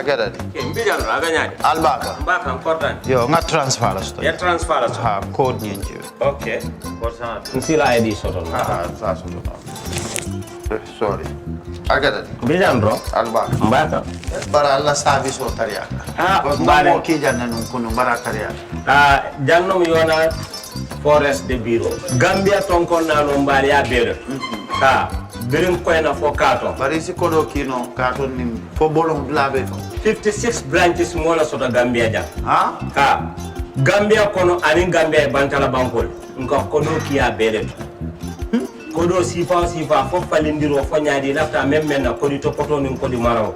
Agada. Mbijan raganya. Albaka. Mbaka important. Yo, nga transfer la sto. Ya transfer la. Ha, code nyinji. Okay. What's that? Nsila ID soto. That's sorry. Agada. Mbijan bro. Albaka. Mbaka. Bara Allah service o tariya. Mbale. Mo ki janna nun kunu bara tariya. Jannom yona forest de bureau. Gambia tonkon na no mbali ya bere. Birim koyna fo kato. Bari si kodo kino kato ni fo bolong labe. 56 branches mola soto Gambia jam. Ha? Gambia kono ani Gambia bantala bankol. Nka kodo kiya bere. Kodo sifa fo falindiro fo nyaadi lafta même na kodi to poto nin kodi maraw.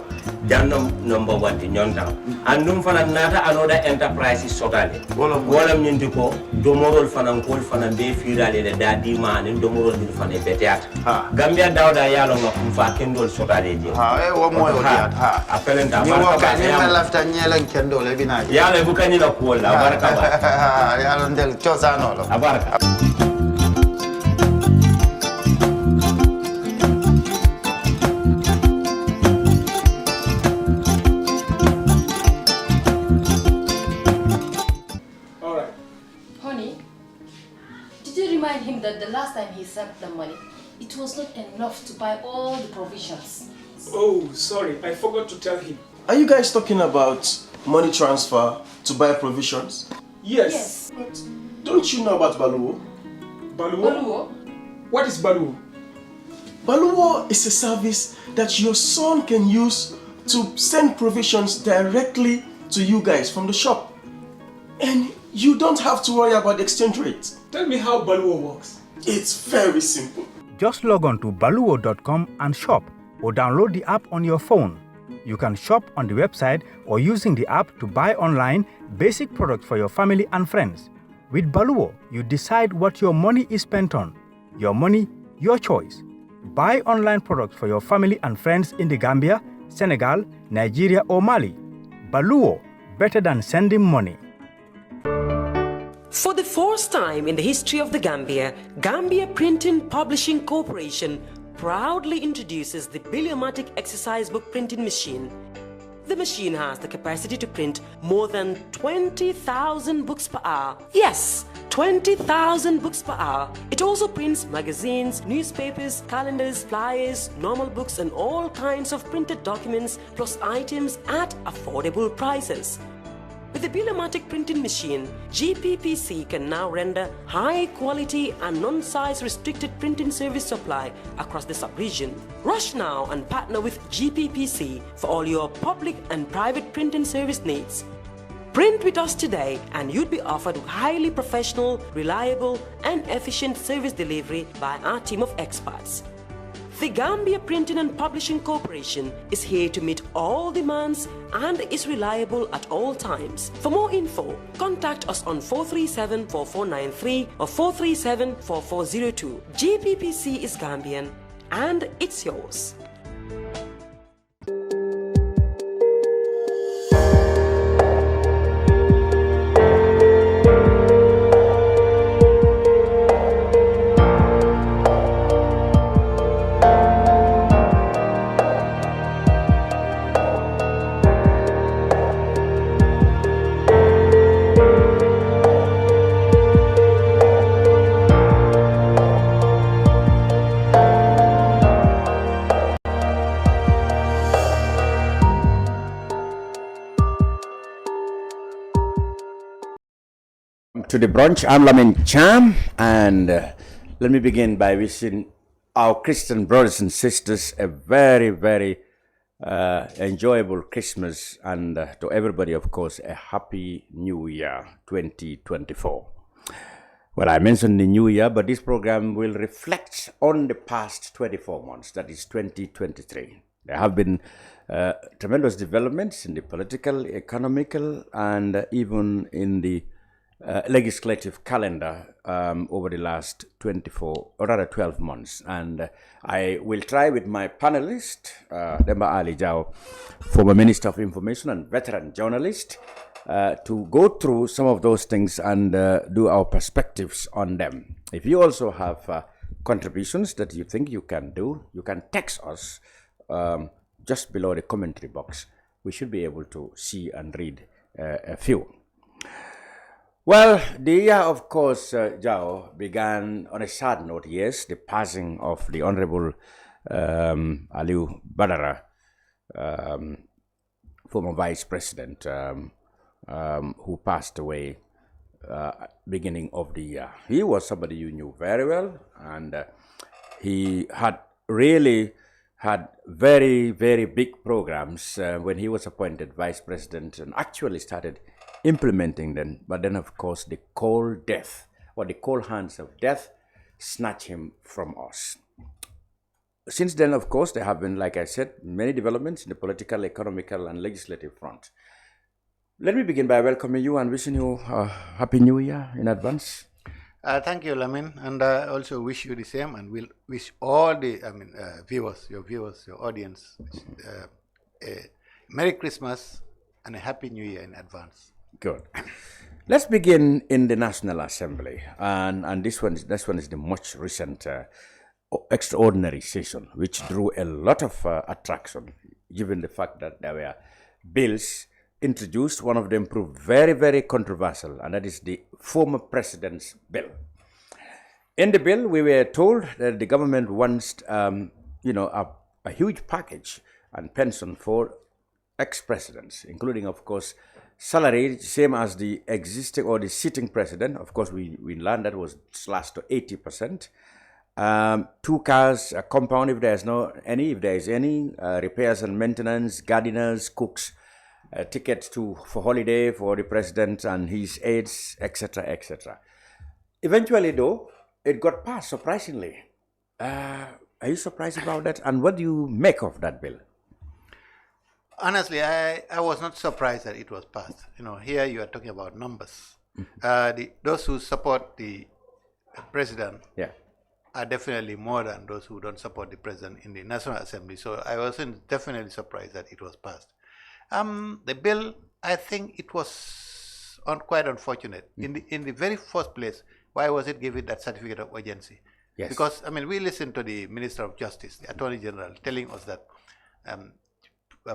Jannom number 1 ti nyonta. Andum fana nata anoda enterprise sotale. Wolam nyindi ko domorol fana kol fana be firale de dadi ma ni domorol ni fana beteat. Gambia dawda yalo ngam fa kendol sotale je. Wo moyo diat ha. Apelenta ni baraka ni ma lafta nyelen kendol e bina. Yalo bu kanila ko la baraka ba. Yalo ndel chosano lo. Baraka. Him that the last time he sent the money, it was not enough to buy all the provisions. Oh, sorry, I forgot to tell him. Are you guys talking about money transfer to buy provisions? Yes. But don't you know about Baluwo? Baluwo? What is Baluwo? Baluwo is a service that your son can use to send provisions directly to you guys from the shop. And you don't have to worry about the exchange rate. Tell me how Baluwo works. It's very simple. Just log on to baluwo.com and shop, or download the app on your phone. You can shop on the website or using the app to buy online basic products for your family and friends. With Baluwo, you decide what your money is spent on. Your money, your choice. Buy online products for your family and friends in the Gambia, Senegal, Nigeria or Mali. Baluwo, better than sending money. For the first time in the history of the Gambia, Gambia Printing Publishing Corporation proudly introduces the Biliomatic exercise book printing machine. The machine has the capacity to print more than 20,000 books per hour. Yes, 20,000 books per hour. It also prints magazines, newspapers, calendars, flyers, normal books and all kinds of printed documents plus items at affordable prices. With the Biliomatic printing machine, GPPC can now render high quality and non-size restricted printing service supply across the sub-region. Rush now and partner with GPPC for all your public and private printing service needs. Print with us today and you'd be offered highly professional, reliable and efficient service delivery by our team of experts. The Gambia Printing and Publishing Corporation is here to meet all demands and is reliable at all times. For more info, contact us on 437-4493 or 437-4402. GPPC is Gambian and it's yours. To the brunch, I'm Lamin Cham, and let me begin by wishing our Christian brothers and sisters a very, very enjoyable Christmas, and to everybody, of course, a happy New Year 2024. Well, I mentioned the New Year, but this program will reflect on the past 24 months, that is 2023. There have been tremendous developments in the political, economical, and even in the legislative calendar over the last 12 months. And I will try with my panelist, Demba Ali Jao, former Minister of Information and veteran journalist, to go through some of those things and do our perspectives on them. If you also have contributions that you think you can do, you can text us just below the commentary box. we should be able to see and read a few. Well, the year, of course, Jao, began on a sad note, yes, the passing of the Honorable Aliu Badara, former Vice President, who passed away beginning of the year. He was somebody you knew very well, and he had really had very, very big programs when he was appointed Vice President and actually started implementing them. But then, of course, the cold death, or the cold hands of death, snatched him from us. Since then, of course, there have been, like I said, many developments in the political, economical, and legislative front. Let me begin by welcoming you and wishing you a Happy New Year in advance. Thank you, Lamin, and I also wish you the same, and we'll wish all the viewers, your audience, a Merry Christmas and a Happy New Year in advance. Good. Let's begin in the National Assembly, and this one is the much recent extraordinary session, which drew a lot of attraction, given the fact that there were bills introduced. One of them proved very, very controversial, and that is the former president's bill. In the bill, we were told that the government wants, a huge package and pension for ex-presidents, including, of course, salary, same as the existing or the sitting president. Of course, we learned that was slashed to 80%. 2 cars, a compound if there is any, repairs and maintenance, gardeners, cooks, tickets for holiday for the president and his aides, etc., etc. Eventually, though, it got passed, surprisingly. Are you surprised about that? And what do you make of that bill? Honestly, I was not surprised that it was passed. Here you are talking about numbers. Those who support the president are definitely more than those who don't support the president in the National Assembly. So I wasn't definitely surprised that it was passed. The bill, I think it was quite unfortunate. In the very first place, why was it given that certificate of urgency? Yes. Because, we listened to the Minister of Justice, the Attorney General, telling us that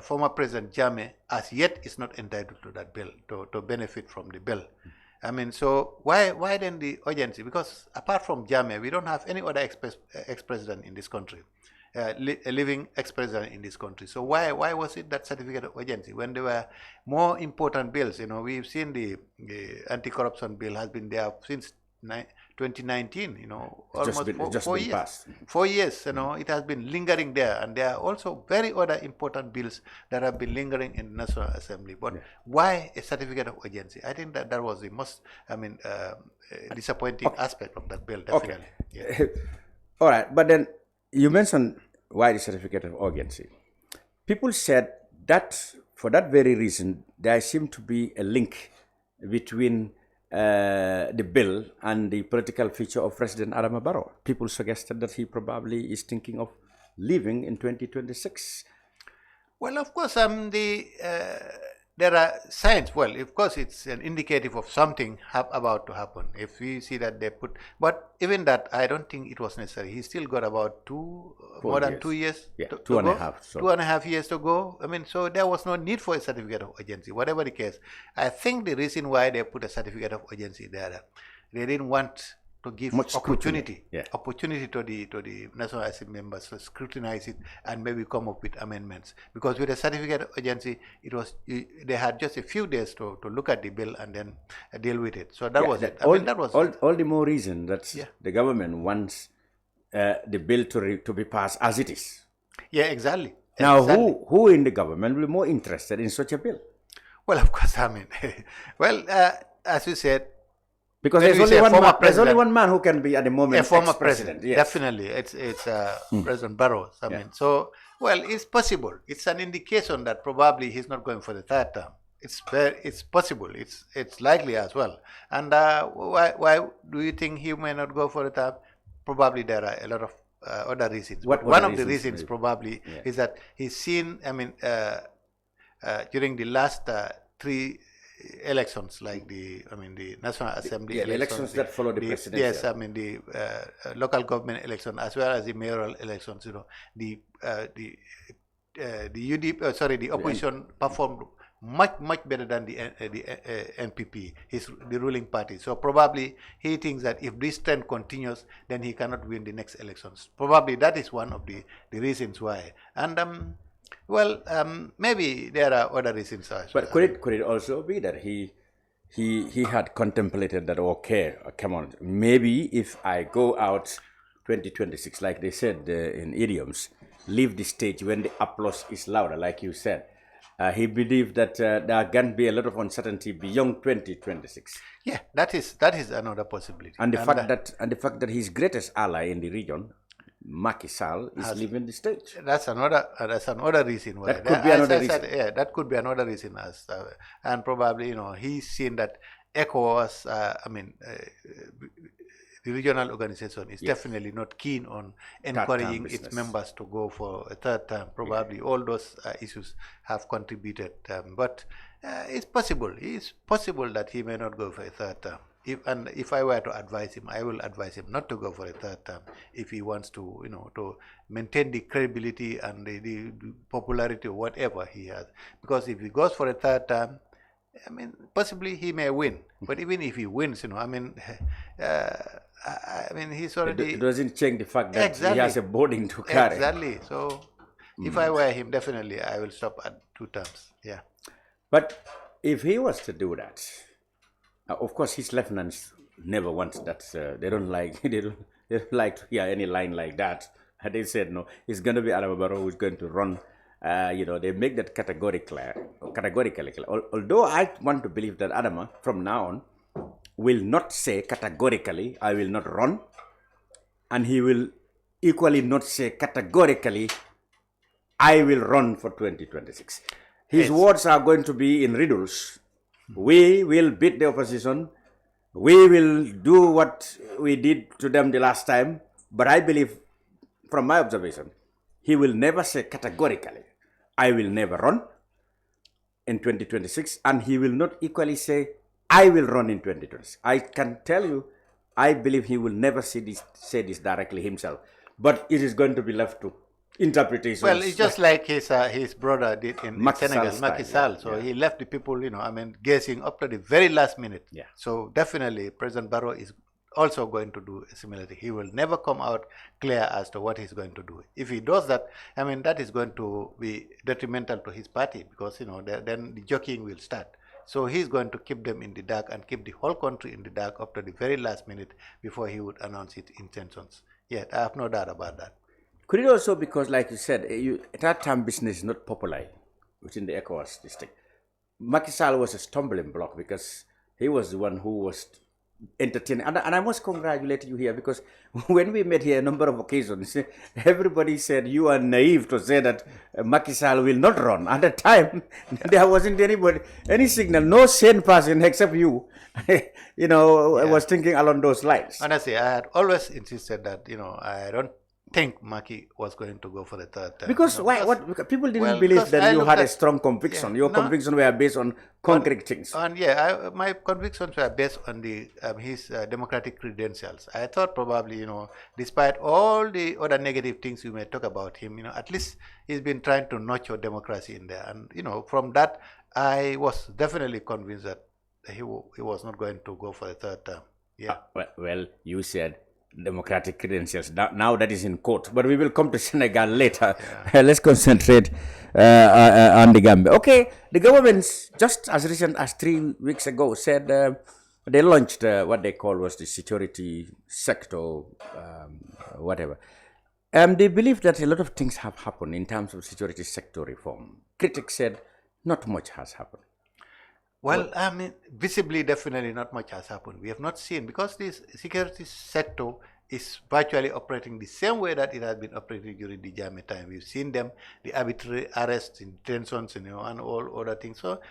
former President Jammeh as yet is not entitled to that bill, to benefit from the bill. So why then the urgency? Because apart from Jammeh, we don't have any other ex-president in this country, a living ex-president in this country. So why was it that certificate of urgency when there were more important bills? We've seen the anti-corruption bill has been there since 2019. Almost 4 years. Passed. 4 years. It has been lingering there, and there are also very other important bills that have been lingering in the National Assembly. But why a certificate of urgency? I think that was the most, disappointing aspect of that bill. Definitely. Okay. Yeah. All right, but then you mentioned why the certificate of urgency. People said that for that very reason, there seemed to be a link between the bill and the political future of President Adama Barrow. People suggested that he probably is thinking of leaving in 2026. Well, of course, there are signs. Well, of course, it's an indicative of something about to happen. If we see that but even that, I don't think it was necessary. He still got about more than 2 years. Yeah, to 2.5. So. 2.5 years to go. So there was no need for a certificate of urgency, whatever the case. I think the reason why they put a certificate of urgency there, they didn't want to give opportunity to the National Assembly members to scrutinize it and maybe come up with amendments. Because with a certificate of urgency, they had just a few days to look at the bill and then deal with it. So that was it. That was all the more reason that the government wants the bill to be passed as it is. Yeah, exactly. Now, who in the government will be more interested in such a bill? Well, of course, as you said, because there's only one man who can be at the moment a former president. Yes. Definitely, it's President Barrow. So it's possible. It's an indication that probably he's not going for the third term. It's possible. It's likely as well. And why do you think he may not go for the third? Probably there are a lot of other reasons. One of the reasons probably is that he's seen. During the last 3 elections, like the National Assembly elections that follow the presidency. Yes, the local government election as well as the mayoral elections. The the opposition performed much better than the NPP, the ruling party. So probably he thinks that if this trend continues, then he cannot win the next elections. Probably that is one of the reasons why. And maybe there are other reasons as well. But could it also be that he had contemplated that, okay, come on, maybe if I go out 2026, like they said in idioms, leave the stage when the applause is louder, like you said. He believed that there can be a lot of uncertainty beyond 2026. Yeah, that is another possibility. And the fact that his greatest ally in the region, Macky Sall, is leaving the stage. That's another reason why. That could be another reason. Yeah, that could be another reason. And probably, he's seen that ECOWAS, the regional organization is definitely not keen on encouraging its members to go for a third term. Probably all those issues have contributed. But it's possible. It's possible that he may not go for a third term. If I were to advise him, I will advise him not to go for a third term if he wants to, to maintain the credibility and the popularity or whatever he has. Because if he goes for a third term, possibly he may win. But even if he wins, he's already... It doesn't change the fact that he has a burden to carry. Exactly. So if I were him, definitely I will stop at 2 terms. Yeah. But if he was to do that, of course his lieutenants never want that. They don't like to hear any line like that. And they said no, it's going to be Adama Barrow who's going to run. They make that categorically. Although I want to believe that Adama, from now on, will not say categorically, I will not run. And he will equally not say categorically, I will run for 2026. His words are going to be in riddles. We will beat the opposition. We will do what we did to them the last time. But I believe, from my observation, he will never say categorically, I will never run in 2026. And he will not equally say, I will run in 2026. I can tell you, I believe he will never say this directly himself. But it is going to be left to interpretations. Well, it's just like his brother did in Senegal, Macky Sall. So he left the people, guessing up to the very last minute. Yeah. So definitely President Barrow is also going to do a similar thing. He will never come out clear as to what he's going to do. If he does that, that is going to be detrimental to his party because, then the jockeying will start. So he's going to keep them in the dark and keep the whole country in the dark up to the very last minute before he would announce his intentions. Yeah, I have no doubt about that. Could it also, because like you said, third-term business is not popular within the ECOWAS district. Macky Sall was a stumbling block because he was the one who was entertaining. And I must congratulate you here because when we met here a number of occasions, everybody said you are naive to say that Macky Sall will not run. At the time, there wasn't any signal, no sane person except you, was thinking along those lines. Honestly, I had always insisted that, I don't think Macky was going to go for the third term. Because what people didn't believe that you had a strong conviction. Your convictions were based on concrete things. And my convictions were based on his democratic credentials. I thought probably, despite all the other negative things you may talk about him, at least he's been trying to nurture democracy in there. And, from that, I was definitely convinced that he was not going to go for the third term. Yeah. Well, you said democratic credentials. Now that is in court, but we will come to Senegal later. Yeah. Let's concentrate on the Gambia. Okay, the government just as recent as 3 weeks ago said they launched what they call was the security sector, whatever. They believe that a lot of things have happened in terms of security sector reform. Critics said not much has happened. Well, visibly, definitely not much has happened. We have not seen, because this security sector is virtually operating the same way that it has been operating during the Jammeh time. We've seen them, the arbitrary arrests, detentions, and all other things. So,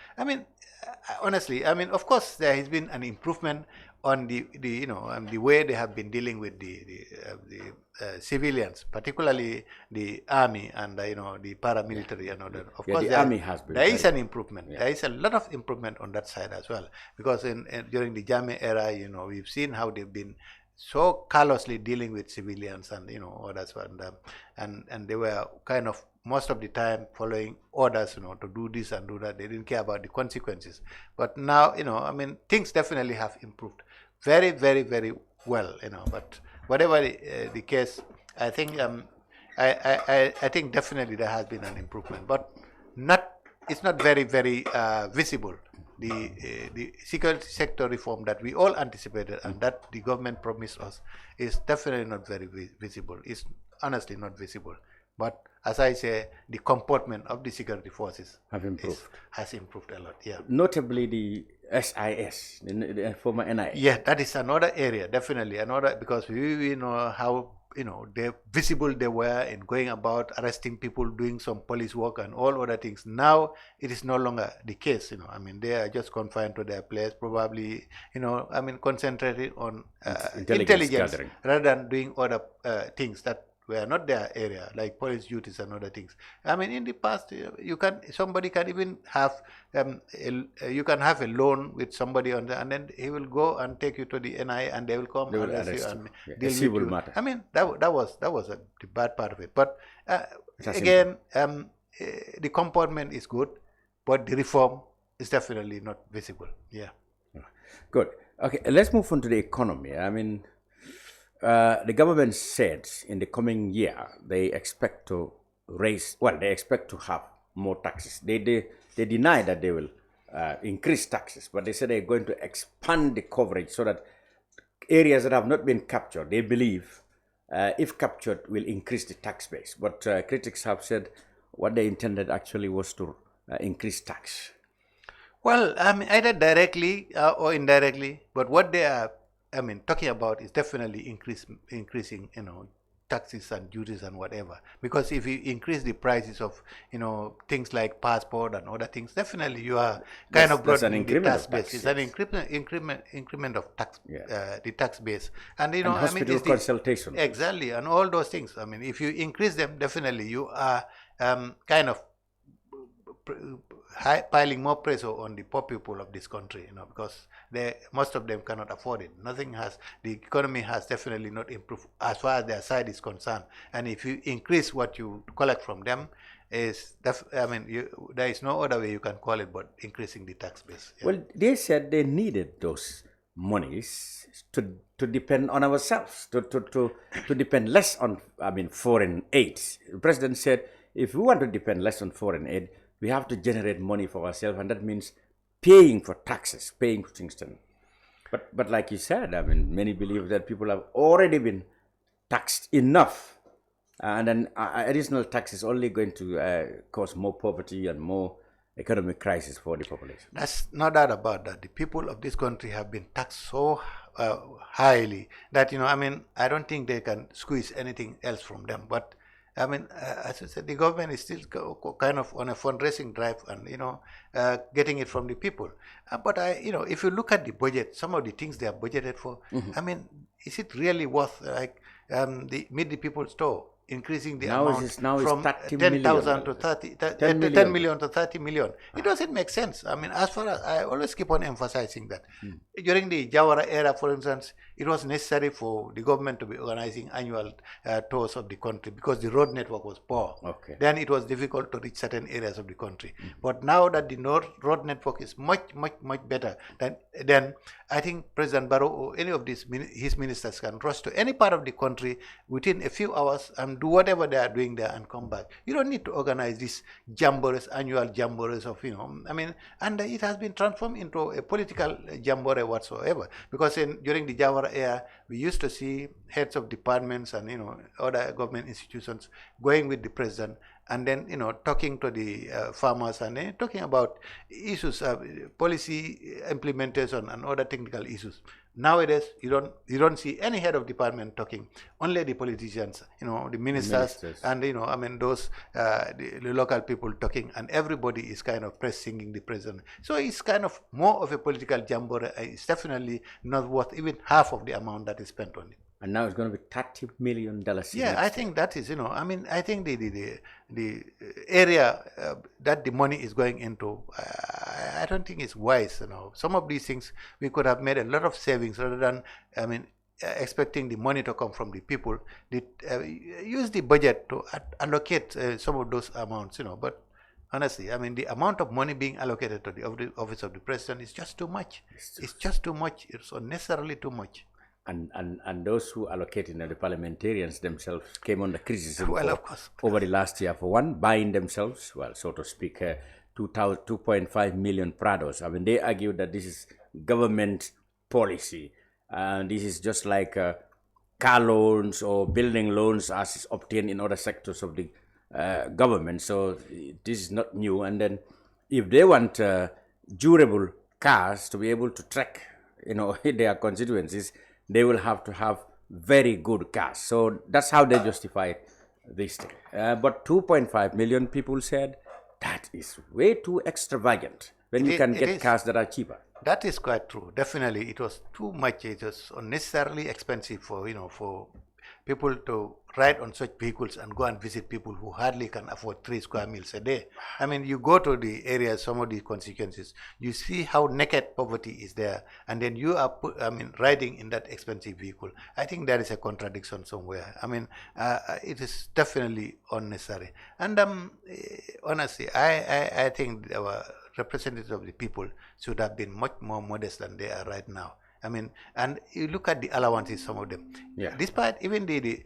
honestly, of course, there has been an improvement on the way they have been dealing with the civilians, particularly the army and the paramilitary and other. Of course, the army has been. There is an improvement. Yeah. There is a lot of improvement on that side as well, because during the Jammeh era, we've seen how they've been so callously dealing with civilians and others, and they were kind of most of the time following orders, to do this and do that. They didn't care about the consequences. But now, things definitely have improved very, very, very well, But whatever the case, I think I think definitely there has been an improvement, but it's not very, very visible. The security sector reform that we all anticipated and that the government promised us is definitely not very visible. It's honestly not visible. But as I say, the comportment of the security forces has improved a lot. Yeah. Notably the SIS, the former NIA. Yeah, that is another area, definitely another, because we know how they visible they were in going about arresting people, doing some police work and all other things. Now it is no longer the case. They are just confined to their place, probably concentrated on intelligence rather than doing other things that were not their area, like police duties and other things. In the past, somebody can even have you can have a loan with somebody and then he will go and take you to the NIA and they will come and arrest you and deal with you. Matter. That was the bad part of it. But again, the comportment is good, but the reform is definitely not visible. Yeah. Good. Okay, let's move on to the economy. The government said in the coming year they expect to have more taxes. They deny that they will increase taxes, but they say they're going to expand the coverage so that areas that have not been captured, they believe, if captured, will increase the tax base. But critics have said what they intended actually was to increase tax. Well, either directly or indirectly, but what they are talking about is definitely increasing, taxes and duties and whatever. Because if you increase the prices of, things like passport and other things, definitely you are kind of broadening the tax base. It's an increment of tax, the tax base, and hospital consultation. Exactly, and all those things. If you increase them, definitely you are kind of piling more pressure on the poor people of this country, because most of them cannot afford it. The economy has definitely not improved as far as their side is concerned. And if you increase what you collect from them, there is no other way you can call it but increasing the tax base. Yeah. Well, they said they needed those monies to depend on ourselves, to depend less on foreign aid. The president said if we want to depend less on foreign aid, we have to generate money for ourselves, and that means paying for taxes, paying for things. But like you said, many believe that people have already been taxed enough, and then additional tax is only going to cause more poverty and more economic crisis for the population. That's no doubt about that. The people of this country have been taxed so highly that, I don't think they can squeeze anything else from them. But as I said, the government is still kind of on a fundraising drive and, getting it from the people. But if you look at the budget, some of the things they are budgeted for, is it really worth meet the people's store? Increasing the amount from 10,000 to 10 million to 30 million. It doesn't make sense. As far as I always keep on emphasizing that during the Jawara era, for instance, it was necessary for the government to be organizing annual tours of the country because the road network was poor. Okay. Then it was difficult to reach certain areas of the country. But now that the road network is much better, then I think President Barrow or any of his ministers can rush to any part of the country within a few hours and do whatever they are doing there and come back. You don't need to organize these jamborees, annual jamborees of, and it has been transformed into a political jamboree whatsoever. Because during the Jawara era, we used to see heads of departments and, other government institutions going with the president and then, talking to the farmers and talking about issues, policy implementation and other technical issues. Nowadays, you don't see any head of department talking. Only the politicians, the ministers. And those the local people talking, and everybody is kind of praise singing the president. So it's kind of more of a political jamboree. It's definitely not worth even half of the amount that is spent on it. And now it's going to be $30 million. Yeah, I think that is, I think the area that the money is going into, I don't think it's wise. Some of these things we could have made a lot of savings rather than, expecting the money to come from the people, use the budget to allocate some of those amounts, but honestly, I mean, the amount of money being allocated to the office of the president is just too much. It's just too much. It's unnecessarily too much. And those who allocated, the parliamentarians themselves came under criticism of course. Over the last year. For one, buying themselves, well, so to speak, 2.5 million Prados. I mean, they argued that this is government policy. This is just like car loans or building loans as is obtained in other sectors of the government. So this is not new. And then if they want durable cars to be able to track, their constituencies, they will have to have very good cars. So that's how they justify this thing. But 2.5 million people said that is way too extravagant when you can get cars that are cheaper. That is quite true. Definitely, it was too much. It was unnecessarily expensive for for people to ride on such vehicles and go and visit people who hardly can afford 3 square meals a day. I mean, you go to the areas, some of the constituencies, you see how naked poverty is there, and then you are riding in that expensive vehicle. I think there is a contradiction somewhere. I mean, it is definitely unnecessary. And honestly, I think our representatives of the people should have been much more modest than they are right now. I mean, and you look at the allowances, some of them. Yeah. Despite even the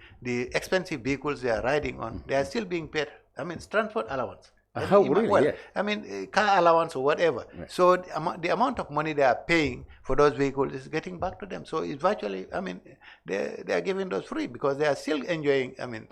expensive vehicles they are riding on, they are still being paid. I mean, it's transport allowance. Really? Well, Yeah. I mean, car allowance or whatever. Right. So the amount of money they are paying for those vehicles is getting back to them. So it's virtually, I mean, they are giving those free because they are still enjoying, I mean.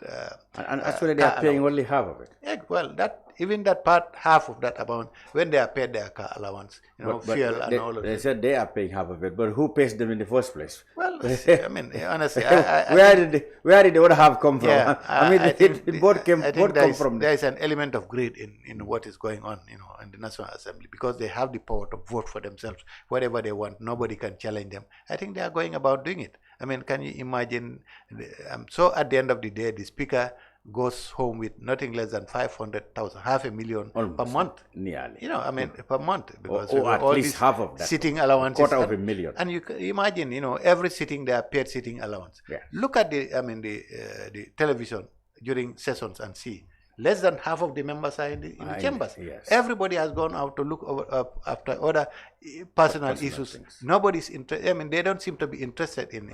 And actually they are paying only half of it. Yeah, well, even that part, half of that amount, when they are paid their car allowance, but fuel and all of that. They said they are paying half of it, but who pays them in the first place? Well, I mean, honestly, where did the other half come from? Yeah, I mean, I both come from there is an element of greed in what is going on, in the National Assembly, because they have the power to vote for themselves, whatever they want. Nobody can challenge them. I think they are going about doing it. I mean, can you imagine? So at the end of the day, the speaker goes home with nothing less than 500,000, $500,000 per month. Nearly. I mean, per month. Because or at least half of that. Sitting allowances. $250,000. And you can imagine, every sitting they are paid sitting allowance. Yeah. Look at the television during sessions and see. Less than half of the members are in the chambers. Yes. Everybody has gone out to look after other personal issues. Things. Nobody's interested. I mean, they don't seem to be interested in,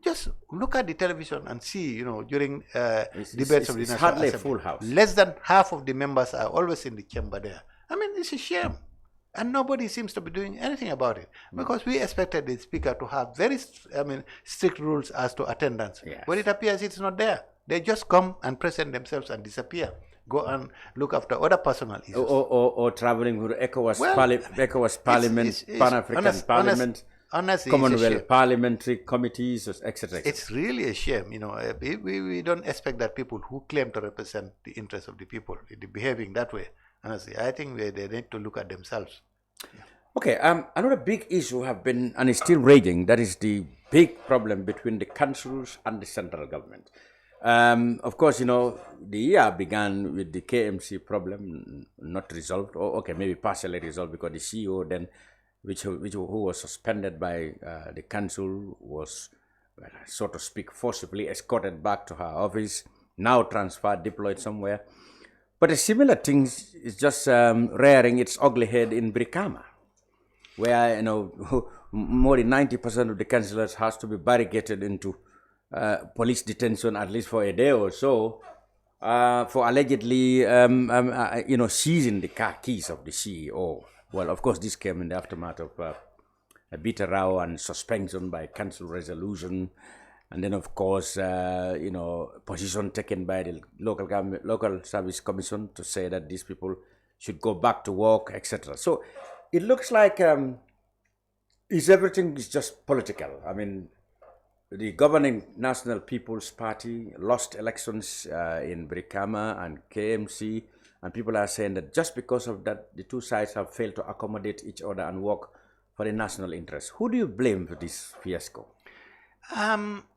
just look at the television and see, during debates of the National hardly Assembly. a full house. Less than half of the members are always in the chamber there. I mean, it's a shame. And nobody seems to be doing anything about it, because we expected the speaker to have very, strict rules as to attendance. Yes. But it appears it's not there. They just come and present themselves and disappear. Go and look after other personal issues. Or traveling with ECOWAS Parliament, Pan-African Parliament, honestly, Commonwealth Parliamentary Committees, etc. It's really a shame. We don't expect that people who claim to represent the interests of the people be behaving that way. Honestly, I think they need to look at themselves. Okay, another big issue have been, and is still raging, that is the big problem between the councils and the central government. Of course, the year began with the KMC problem not resolved, or maybe partially resolved, because the CEO then, who was suspended by the council, was, so to speak, forcibly escorted back to her office, now transferred, deployed somewhere. But a similar thing is just rearing its ugly head in Brikama, where more than 90% of the councillors has to be barricaded into police detention, at least for a day or so, for allegedly seizing the car keys of the CEO. Well, of course, this came in the aftermath of a bitter row and suspension by council resolution. And then, of course, position taken by the local service commission to say that these people should go back to work, etc. So it looks like everything is just political. I mean, the governing National People's Party lost elections in Brikama and KMC, and people are saying that just because of that, the two sides have failed to accommodate each other and work for the national interest. Who do you blame for this fiasco?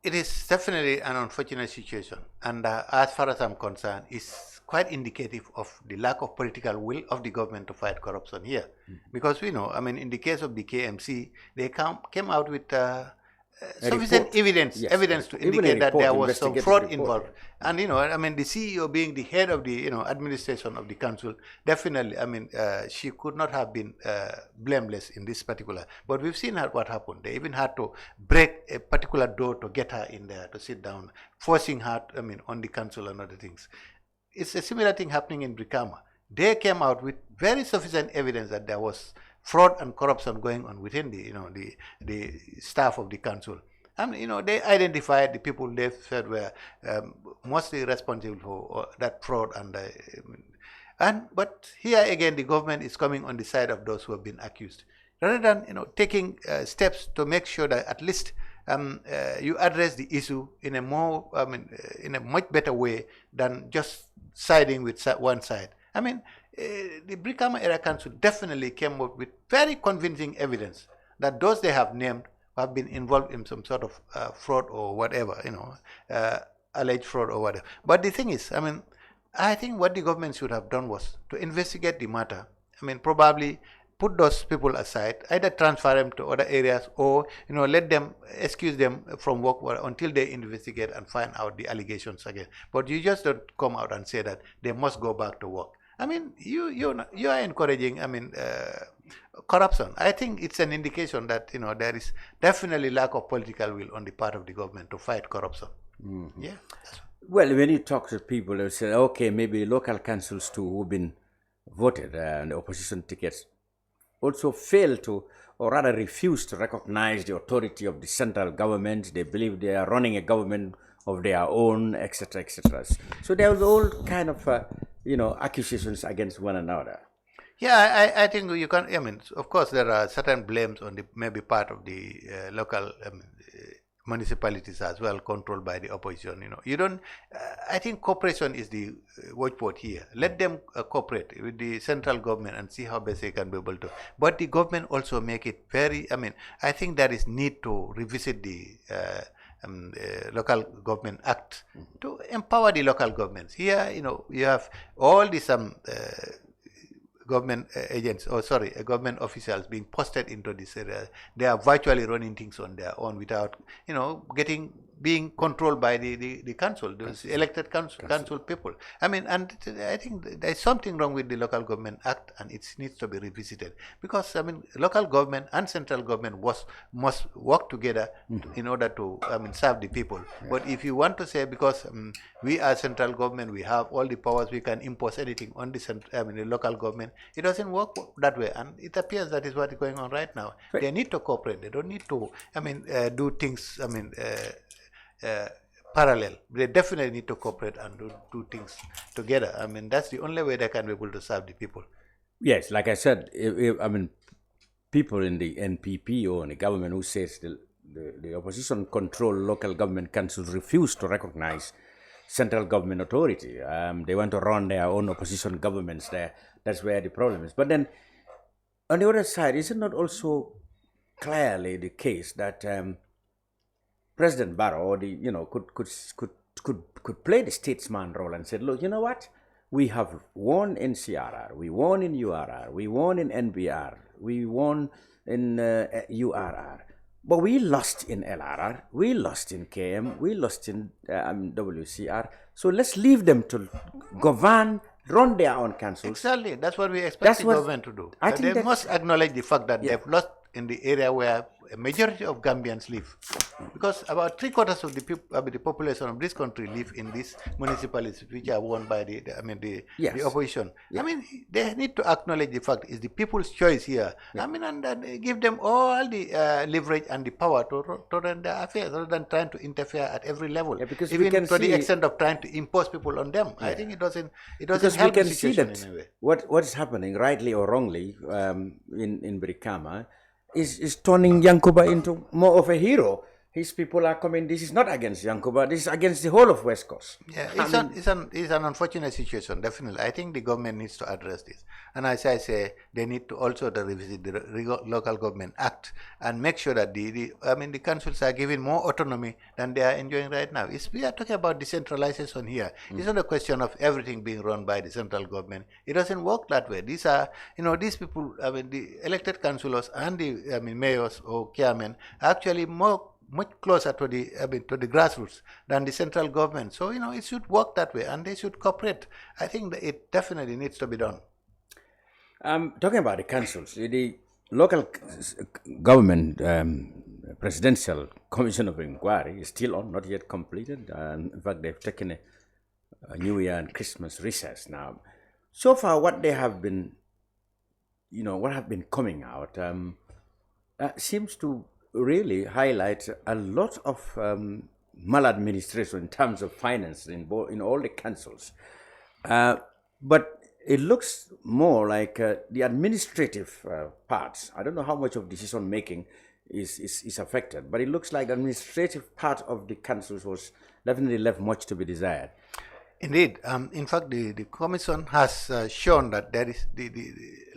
It is definitely an unfortunate situation, and as far as I'm concerned, it's quite indicative of the lack of political will of the government to fight corruption here. Because we know, in the case of the KMC, they came out with sufficient report. evidence to Even a indicate that report, there was some investigative fraud report. involved. And I mean, the CEO being the head of the administration of the council, definitely, I mean, she could not have been blameless in this particular. But we've seen what happened. They even had to break a particular door to get her in there to sit down, forcing her, I mean, on the council and other things. It's a similar thing happening in Brikama. They came out with very sufficient evidence that there was fraud and corruption going on within the staff of the council. And they identified the people they said were mostly responsible for that fraud, but here again the government is coming on the side of those who have been accused, rather than taking steps to make sure that at least you address the issue in a more, in a much better way than just siding with one side. I mean, the Brikama Area Council definitely came up with very convincing evidence that those they have named have been involved in some sort of fraud or whatever, alleged fraud or whatever. But the thing is, I mean, I think what the government should have done was to investigate the matter. I mean, probably put those people aside, either transfer them to other areas or, let them, excuse them from work until they investigate and find out the allegations again. But you just don't come out and say that they must go back to work. I mean, you are encouraging, I mean, corruption. I think it's an indication that, there is definitely lack of political will on the part of the government to fight corruption. Mm-hmm. Yeah. Well, when you talk to people, they say, okay, maybe local councils too who've been voted and opposition tickets also fail to, or rather refuse to recognize the authority of the central government. They believe they are running a government of their own, etc., etc. So there was all kind of, accusations against one another. Yeah, I think you can. I mean, of course, there are certain blames on the maybe part of the local municipalities as well, controlled by the opposition. You don't. I think cooperation is the watchword here. Let them cooperate with the central government and see how best they can be able to. But the government also make it very. I mean, I think there is need to revisit the Local Government Act to empower the local governments. Here, you have all these government agents, government officials being posted into this area. They are virtually running things on their own without, being controlled by the council, those elected council people. I mean, and I think there's something wrong with the Local Government Act, and it needs to be revisited, because I mean, local government and central government must work together in order to serve the people. Yeah. But if you want to say because we are central government, we have all the powers, we can impose anything on the local government, it doesn't work that way, and it appears that is what is going on right now. Right. They need to cooperate. They don't need to do things parallel. They definitely need to cooperate and do things together. I mean, that's the only way they can be able to serve the people. Yes, like I said, people in the NPP or in the government who says the opposition control local government councils refuse to recognize central government authority. They want to run their own opposition governments there. That's where the problem is. But then, on the other side, is it not also clearly the case that President Barrow, could play the statesman role and say, look, you know what? We have won in CRR, we won in URR, we won in NBR, we won in URR, but we lost in LRR, we lost in KM, we lost in WCR. So let's leave them to govern, run their own councils. Exactly, that's what we expect the government to do. They must acknowledge the fact that they've lost in the area where a majority of Gambians live, because about 3/4 of the population of this country live in these municipalities, which are owned by the opposition. Yeah. I mean, they need to acknowledge the fact it's the people's choice here. Yeah. I mean, and give them all the leverage and the power to run their affairs, rather than trying to interfere at every level. Yeah, because even to the extent of trying to impose people on them. Yeah. I think it doesn't help the situation in a way. What is happening, rightly or wrongly, in Brikama, is turning Yankuba into more of a hero. His people are coming. This is not against Yankuba. This is against the whole of West Coast. Yeah, it's an unfortunate situation. Definitely, I think the government needs to address this. And as I say, they need to also revisit the Local Government Act and make sure that the councils are given more autonomy than they are enjoying right now. We are talking about decentralization here. It's not a question of everything being run by the central government. It doesn't work that way. These are, these people. The elected councillors and the mayors or chairmen are actually more much closer to the to the grassroots than the central government. So it should work that way, and they should cooperate. I think that it definitely needs to be done. Talking about the councils, the local government presidential commission of inquiry is still on, not yet completed. In fact, they've taken a New Year and Christmas recess now. So far, what they have been, what have been coming out seems to really highlight a lot of maladministration in terms of finance in all the councils. But it looks more like the administrative parts. I don't know how much of decision making is affected, but it looks like the administrative part of the councils was definitely left much to be desired. Indeed. In fact, the Commission has shown that there is the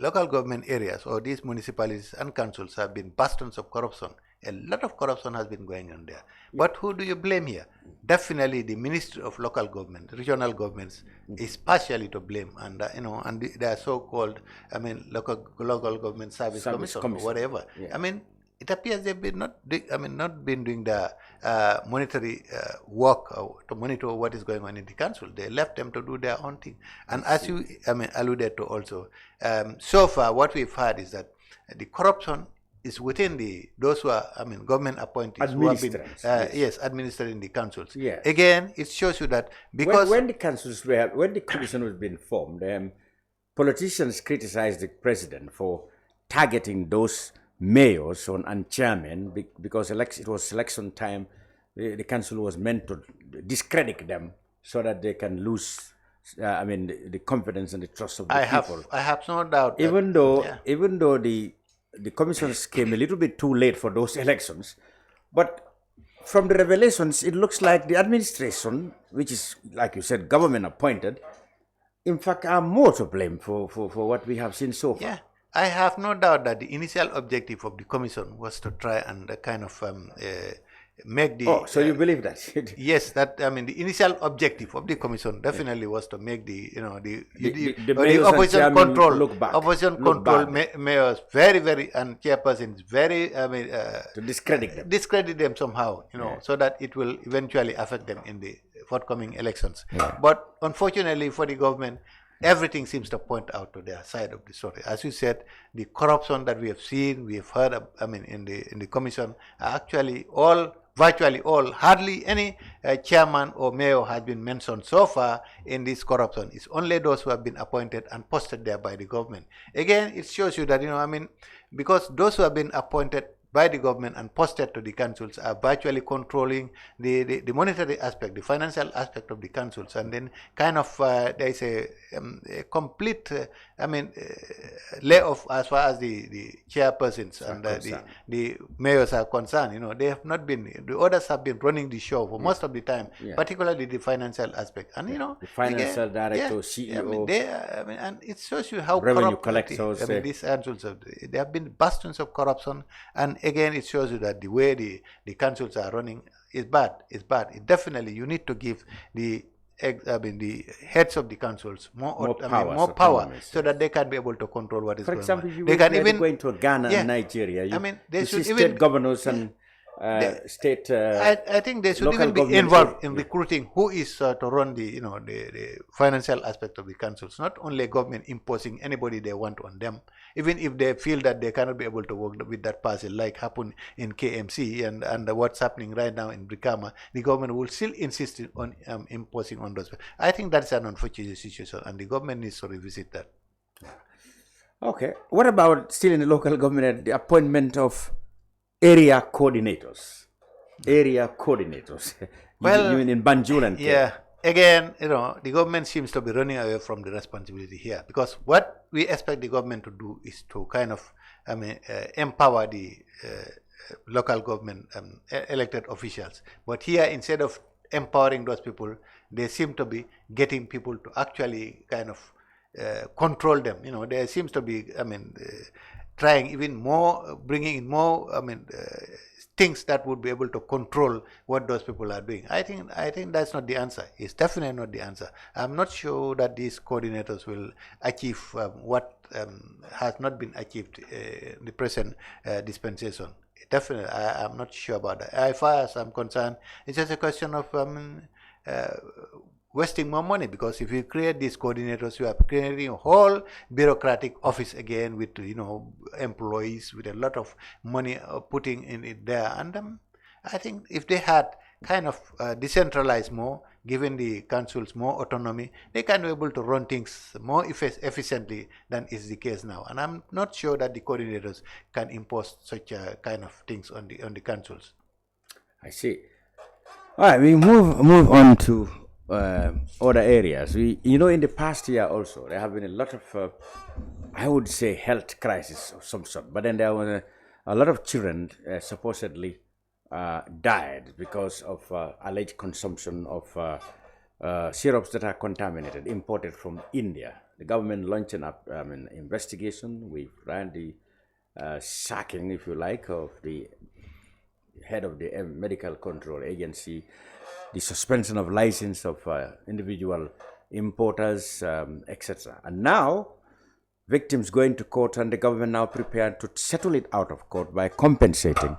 local government areas or these municipalities and councils have been bastions of corruption. A lot of corruption has been going on there. But who do you blame here? Definitely the Ministry of Local Government, regional governments, is partially to blame, and and they are so-called, local government service commission or whatever. Yeah. It appears they've been not been doing the monetary work to monitor what is going on in the council. They left them to do their own thing. And as you alluded to also, so far what we've heard is that the corruption is within those who are government appointees who have been administering the councils. Yes. Again, it shows you that because when the commission was being formed, politicians criticized the president for targeting those mayors and chairmen because it was election time. The council was meant to discredit them so that they can lose the confidence and the trust of the people. I have no doubt. Even though the commissions came a little bit too late for those elections, but from the revelations, it looks like the administration, which is, like you said, government appointed, in fact, are more to blame for what we have seen so far. Yeah, I have no doubt that the initial objective of the commission was to try and kind of make the... Oh, so you believe that? Yes, that the initial objective of the commission definitely was to make the opposition control mayors very and chairpersons very to discredit them somehow, so that it will eventually affect them in the forthcoming elections. Yeah. But unfortunately for the government, everything seems to point out to their side of the story. As you said, the corruption that we have seen, we have heard of, in the commission, are actually virtually all, hardly any chairman or mayor has been mentioned so far in this corruption. It's only those who have been appointed and posted there by the government. Again, it shows you that, because those who have been appointed by the government and posted to the councils are virtually controlling the monetary aspect, the financial aspect of the councils, and then kind of there is a complete layoff as far as the chairpersons and the mayors are concerned. They have not been, the others have been running the show for most of the time, particularly the financial aspect, and the financial director, CEO, and it shows you how revenue corrupt collectors, these councils they have been bastions of corruption. And again, it shows you that the way the councils are running is bad. It's bad. Definitely, you need to give the heads of the councils more power so that they can be able to control what is going on. For example, if you were going to Ghana and Nigeria, they should state governors and state. I think they should even be involved in recruiting who is to run the financial aspect of the councils. Not only government imposing anybody they want on them, even if they feel that they cannot be able to work with that person, like happened in KMC and what's happening right now in Brikama, the government will still insist on imposing on those. I think that's an unfortunate situation, and the government needs to revisit that. Okay. What about still in the local government, the appointment of area coordinators? Well, you mean in Banjul and yeah. Again, the government seems to be running away from the responsibility here, because what we expect the government to do is to kind of, empower the local government elected officials. But here, instead of empowering those people, they seem to be getting people to actually kind of control them. There seems to be, trying even more, bringing in more, things that would be able to control what those people are doing. I think that's not the answer. It's definitely not the answer. I'm not sure that these coordinators will achieve what has not been achieved in the present dispensation. definitely, I'm not sure about that. As far as I'm concerned, it's just a question of wasting more money, because if you create these coordinators, you are creating a whole bureaucratic office again with employees with a lot of money putting in it there. And I think if they had kind of decentralized more, given the councils more autonomy, they can be able to run things more efficiently than is the case now. And I'm not sure that the coordinators can impose such kind of things on the councils. I see. All right, we move on to other areas. In the past year also, there have been a lot of, I would say, health crisis of some sort. But then there was a lot of children supposedly died because of alleged consumption of syrups that are contaminated, imported from India. The government launched an investigation. We ran the sacking, if you like, of the head of the Medical Control Agency, the suspension of license of individual importers, etc. And now, victims going to court, and the government now prepared to settle it out of court by compensating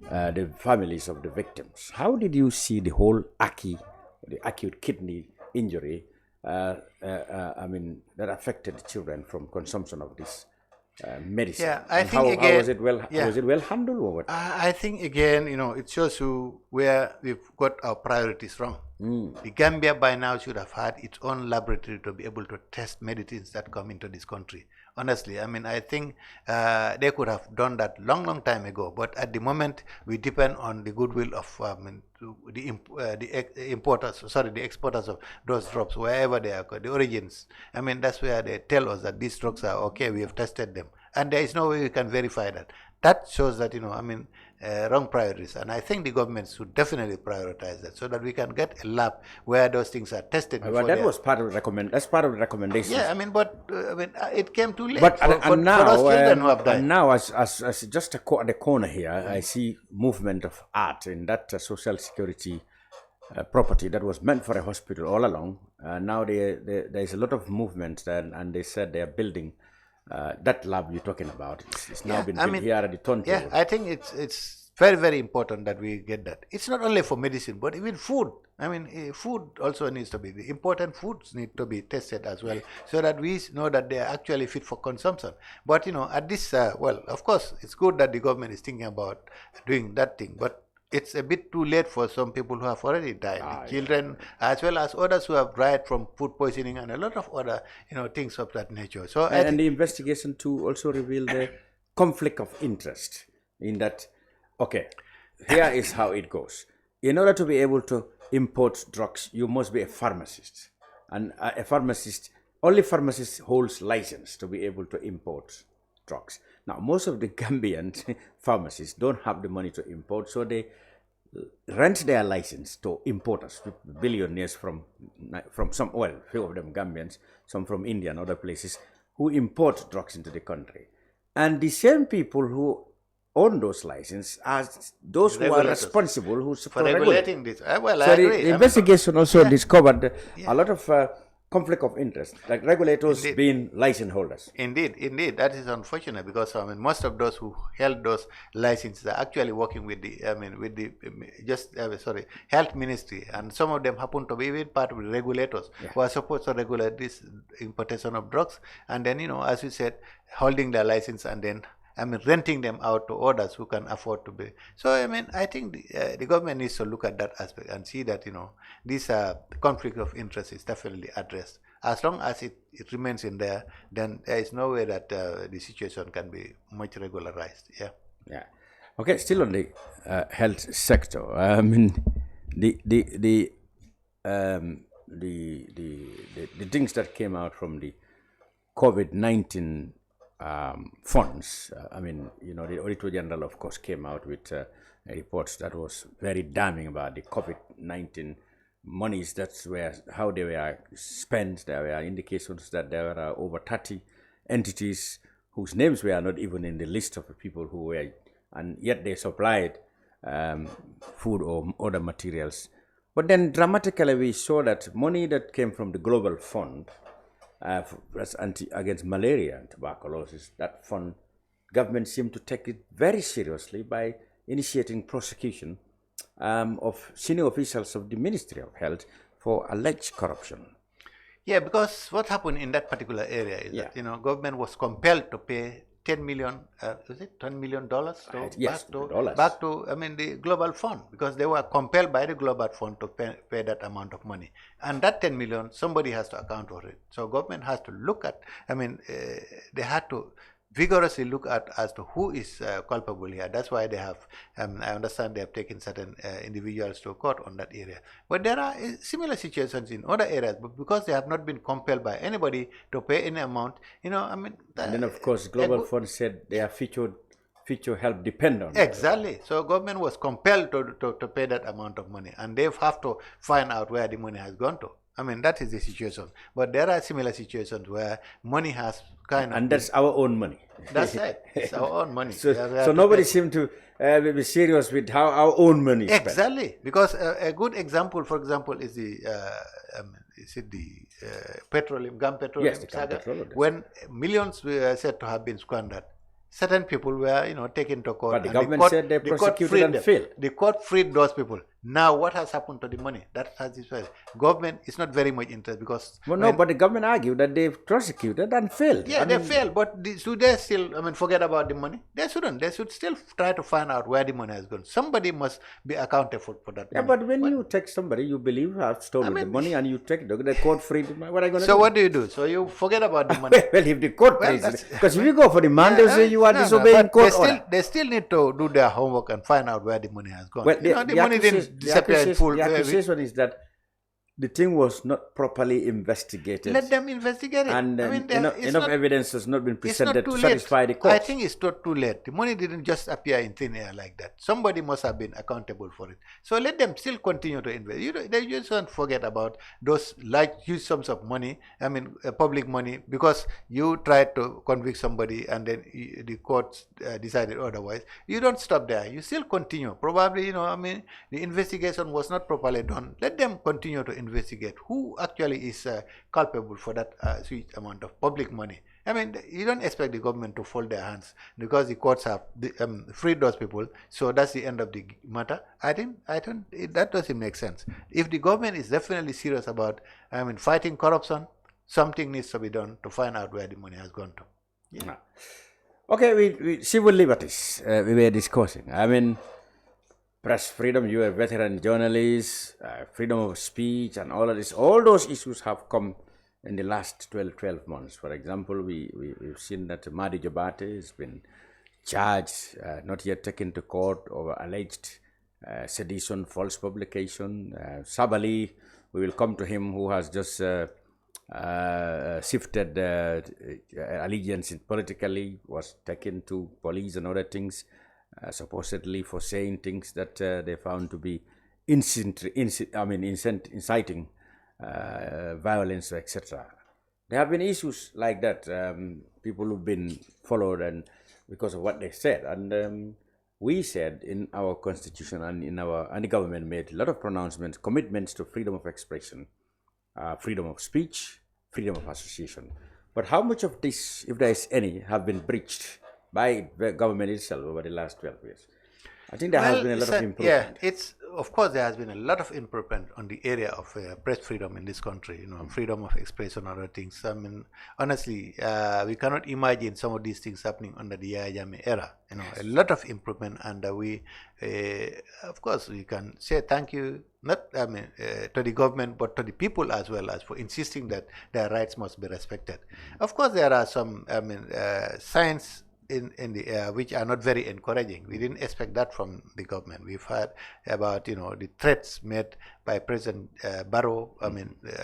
the families of the victims. How did you see the whole the acute kidney injury, that affected the children from consumption of this medicine? Yeah, I think how again, was it well handled or what? I think again, it shows you where we've got our priorities wrong. The Gambia by now should have had its own laboratory to be able to test medicines that come into this country. Honestly, I think they could have done that long time ago. But at the moment, we depend on the goodwill of the exporters of those drugs, wherever they are, the origins. That's where they tell us that these drugs are okay. We have tested them, and there is no way we can verify that. That shows that wrong priorities, and I think the government should definitely prioritize that so that we can get a lab where those things are tested. Well, that was part of the That's part of the recommendation. Yeah, it came too late. But for those children who have died. And now, as just at the corner here, I see movement of art in that social security property that was meant for a hospital all along. Now there is a lot of movement, and they said they are building. That lab you're talking about, it's now been built here at the turntable. Yeah, I think it's very, very important that we get that. It's not only for medicine, but even food. Food also needs to be, the important foods need to be tested as well, so that we know that they are actually fit for consumption. But, at this, of course, it's good that the government is thinking about doing that thing, but it's a bit too late for some people who have already died, children, as well as others who have died from food poisoning and a lot of other, things of that nature. So and the investigation too also revealed the conflict of interest in that. Okay, here is how it goes. In order to be able to import drugs, you must be a pharmacist, and only pharmacist holds license to be able to import drugs. Now, most of the Gambian pharmacists don't have the money to import, so they rent their license to importers, billionaires from some, few of them Gambians, some from India and other places, who import drugs into the country. And the same people who own those licenses are those who are responsible for regulating this. I agree. The investigation also discovered a lot of conflict of interest, like regulators being license holders. Indeed, that is unfortunate, because most of those who held those licenses are actually working with the health ministry, and some of them happen to be even part of the regulators who are supposed to regulate this importation of drugs, and then as you said, holding their license and then renting them out to others who can afford to be. So, I think the government needs to look at that aspect and see that, this conflict of interest is definitely addressed. As long as it remains in there, then there is no way that the situation can be much regularized. Yeah. Okay, still on the health sector. The things that came out from the COVID-19 funds. The Auditor General, of course, came out with reports that was very damning about the COVID-19 monies. How they were spent. There were indications that there were over 30 entities whose names were not even in the list of the people who were, and yet they supplied food or other materials. But then dramatically we saw that money that came from the Global Fund against malaria and tuberculosis, that fund government seemed to take it very seriously by initiating prosecution of senior officials of the Ministry of Health for alleged corruption. Yeah, because what happened in that particular area is that, you know, government was compelled to pay $10 million, is it $10 million? Yes, back to, I mean, the Global Fund, because they were compelled by the Global Fund to pay that amount of money. And that 10 million, somebody has to account for it. So government has to look at, I mean, they had to vigorously look at as to who is culpable here. That's why they have, I understand they have taken certain individuals to court on that area. But there are similar situations in other areas, but because they have not been compelled by anybody to pay any amount, you know, I mean. And then of course, Global Fund said their future help depend on it. Exactly. So government was compelled to pay that amount of money, and they have to find out where the money has gone to. I mean, that is the situation. But there are similar situations where money has kind of... And that's our own money. That's it. It's our own money. So nobody seems to be serious with how our own money is Exactly. spent. Because a good example, for example, is the... petroleum, Gam Petroleum saga, when millions were said to have been squandered. Certain people were, you know, taken to court. But the government said they prosecuted and failed. The court freed those people. Now, what has happened to the money? That has this way. Government is not very much interested because... Well, no, but the government argued that they've prosecuted and failed. Yeah, they failed, but should they still, I mean, forget about the money? They shouldn't. They should still try to find out where the money has gone. Somebody must be accountable for that Yeah, money. but when you take somebody you believe have stolen the money and you take the court freed, what are you going to do? So what do you do? So you forget about the money. Well, if the court frees it, because if you go for the man, they'll say you are disobeying court order. They still need to do their homework and find out where the money has gone. Well, you know, the money didn't disappear in full. The accusation is that the thing was not properly investigated. Let them investigate it. And I mean, enough evidence has not been presented to satisfy the court. I think it's not too late. The money didn't just appear in thin air like that. Somebody must have been accountable for it. So let them still continue to invest. They just don't forget about those large, huge sums of money, I mean, public money, because you tried to convict somebody and then the court decided otherwise. You don't stop there. You still continue. Probably, you know, I mean, the investigation was not properly done. Let them continue to investigate who actually is culpable for that huge amount of public money. I mean, you don't expect the government to fold their hands because the courts have freed those people. So that's the end of the matter. That doesn't make sense. If the government is definitely serious about, I mean, fighting corruption, something needs to be done to find out where the money has gone to. Yeah. Okay, we civil liberties we were discussing. I mean, press freedom, you are a veteran journalist, freedom of speech and all of this. All those issues have come in the last 12 months. For example, we've seen that Madi Jabate has been charged, not yet taken to court over alleged sedition, false publication. Sabali, we will come to him, who has just shifted allegiance politically, was taken to police and other things. Supposedly for saying things that they found to be inciting violence, etc. There have been issues like that. People who've been followed and because of what they said, and we said in our constitution and the government made a lot of pronouncements, commitments to freedom of expression, freedom of speech, freedom of association. But how much of this, if there is any, have been breached by the government itself over the last 12 years? I think there has been a lot of improvement. Yeah, of course there has been a lot of improvement on the area of press freedom in this country, you know, freedom of expression and other things. I mean, honestly, we cannot imagine some of these things happening under the Yahya Jammeh era. You know, a lot of improvement, and of course, we can say thank you, not to the government, but to the people as well, as for insisting that their rights must be respected. Of course, there are some, signs in the air which are not very encouraging. We didn't expect that from the government. We've heard about, you know, the threats made by President Barrow,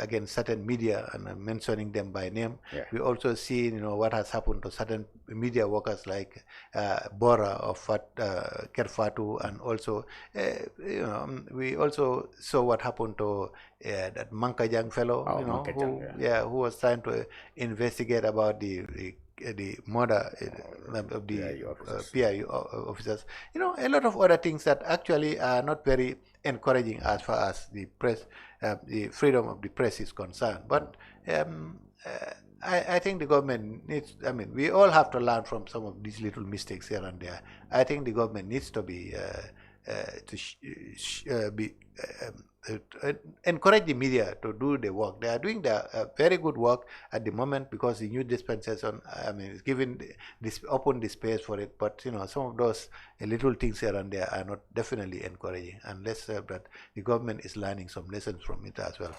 against certain media, and I'm mentioning them by name. Yeah. We also see, you know, what has happened to certain media workers like Bora of Kerfatu, and also, we also saw what happened to that Mankajang fellow, who was trying to investigate about the murder of the PIU officers. You know, a lot of other things that actually are not very encouraging as far as the press, the freedom of the press is concerned. But I think the government needs, I mean, we all have to learn from some of these little mistakes here and there. I think the government needs to be, encourage the media to do the work. They are doing their very good work at the moment because the new dispensation, I mean, is giving this open the space for it. But you know, some of those little things here and there are not definitely encouraging, unless that the government is learning some lessons from it as well.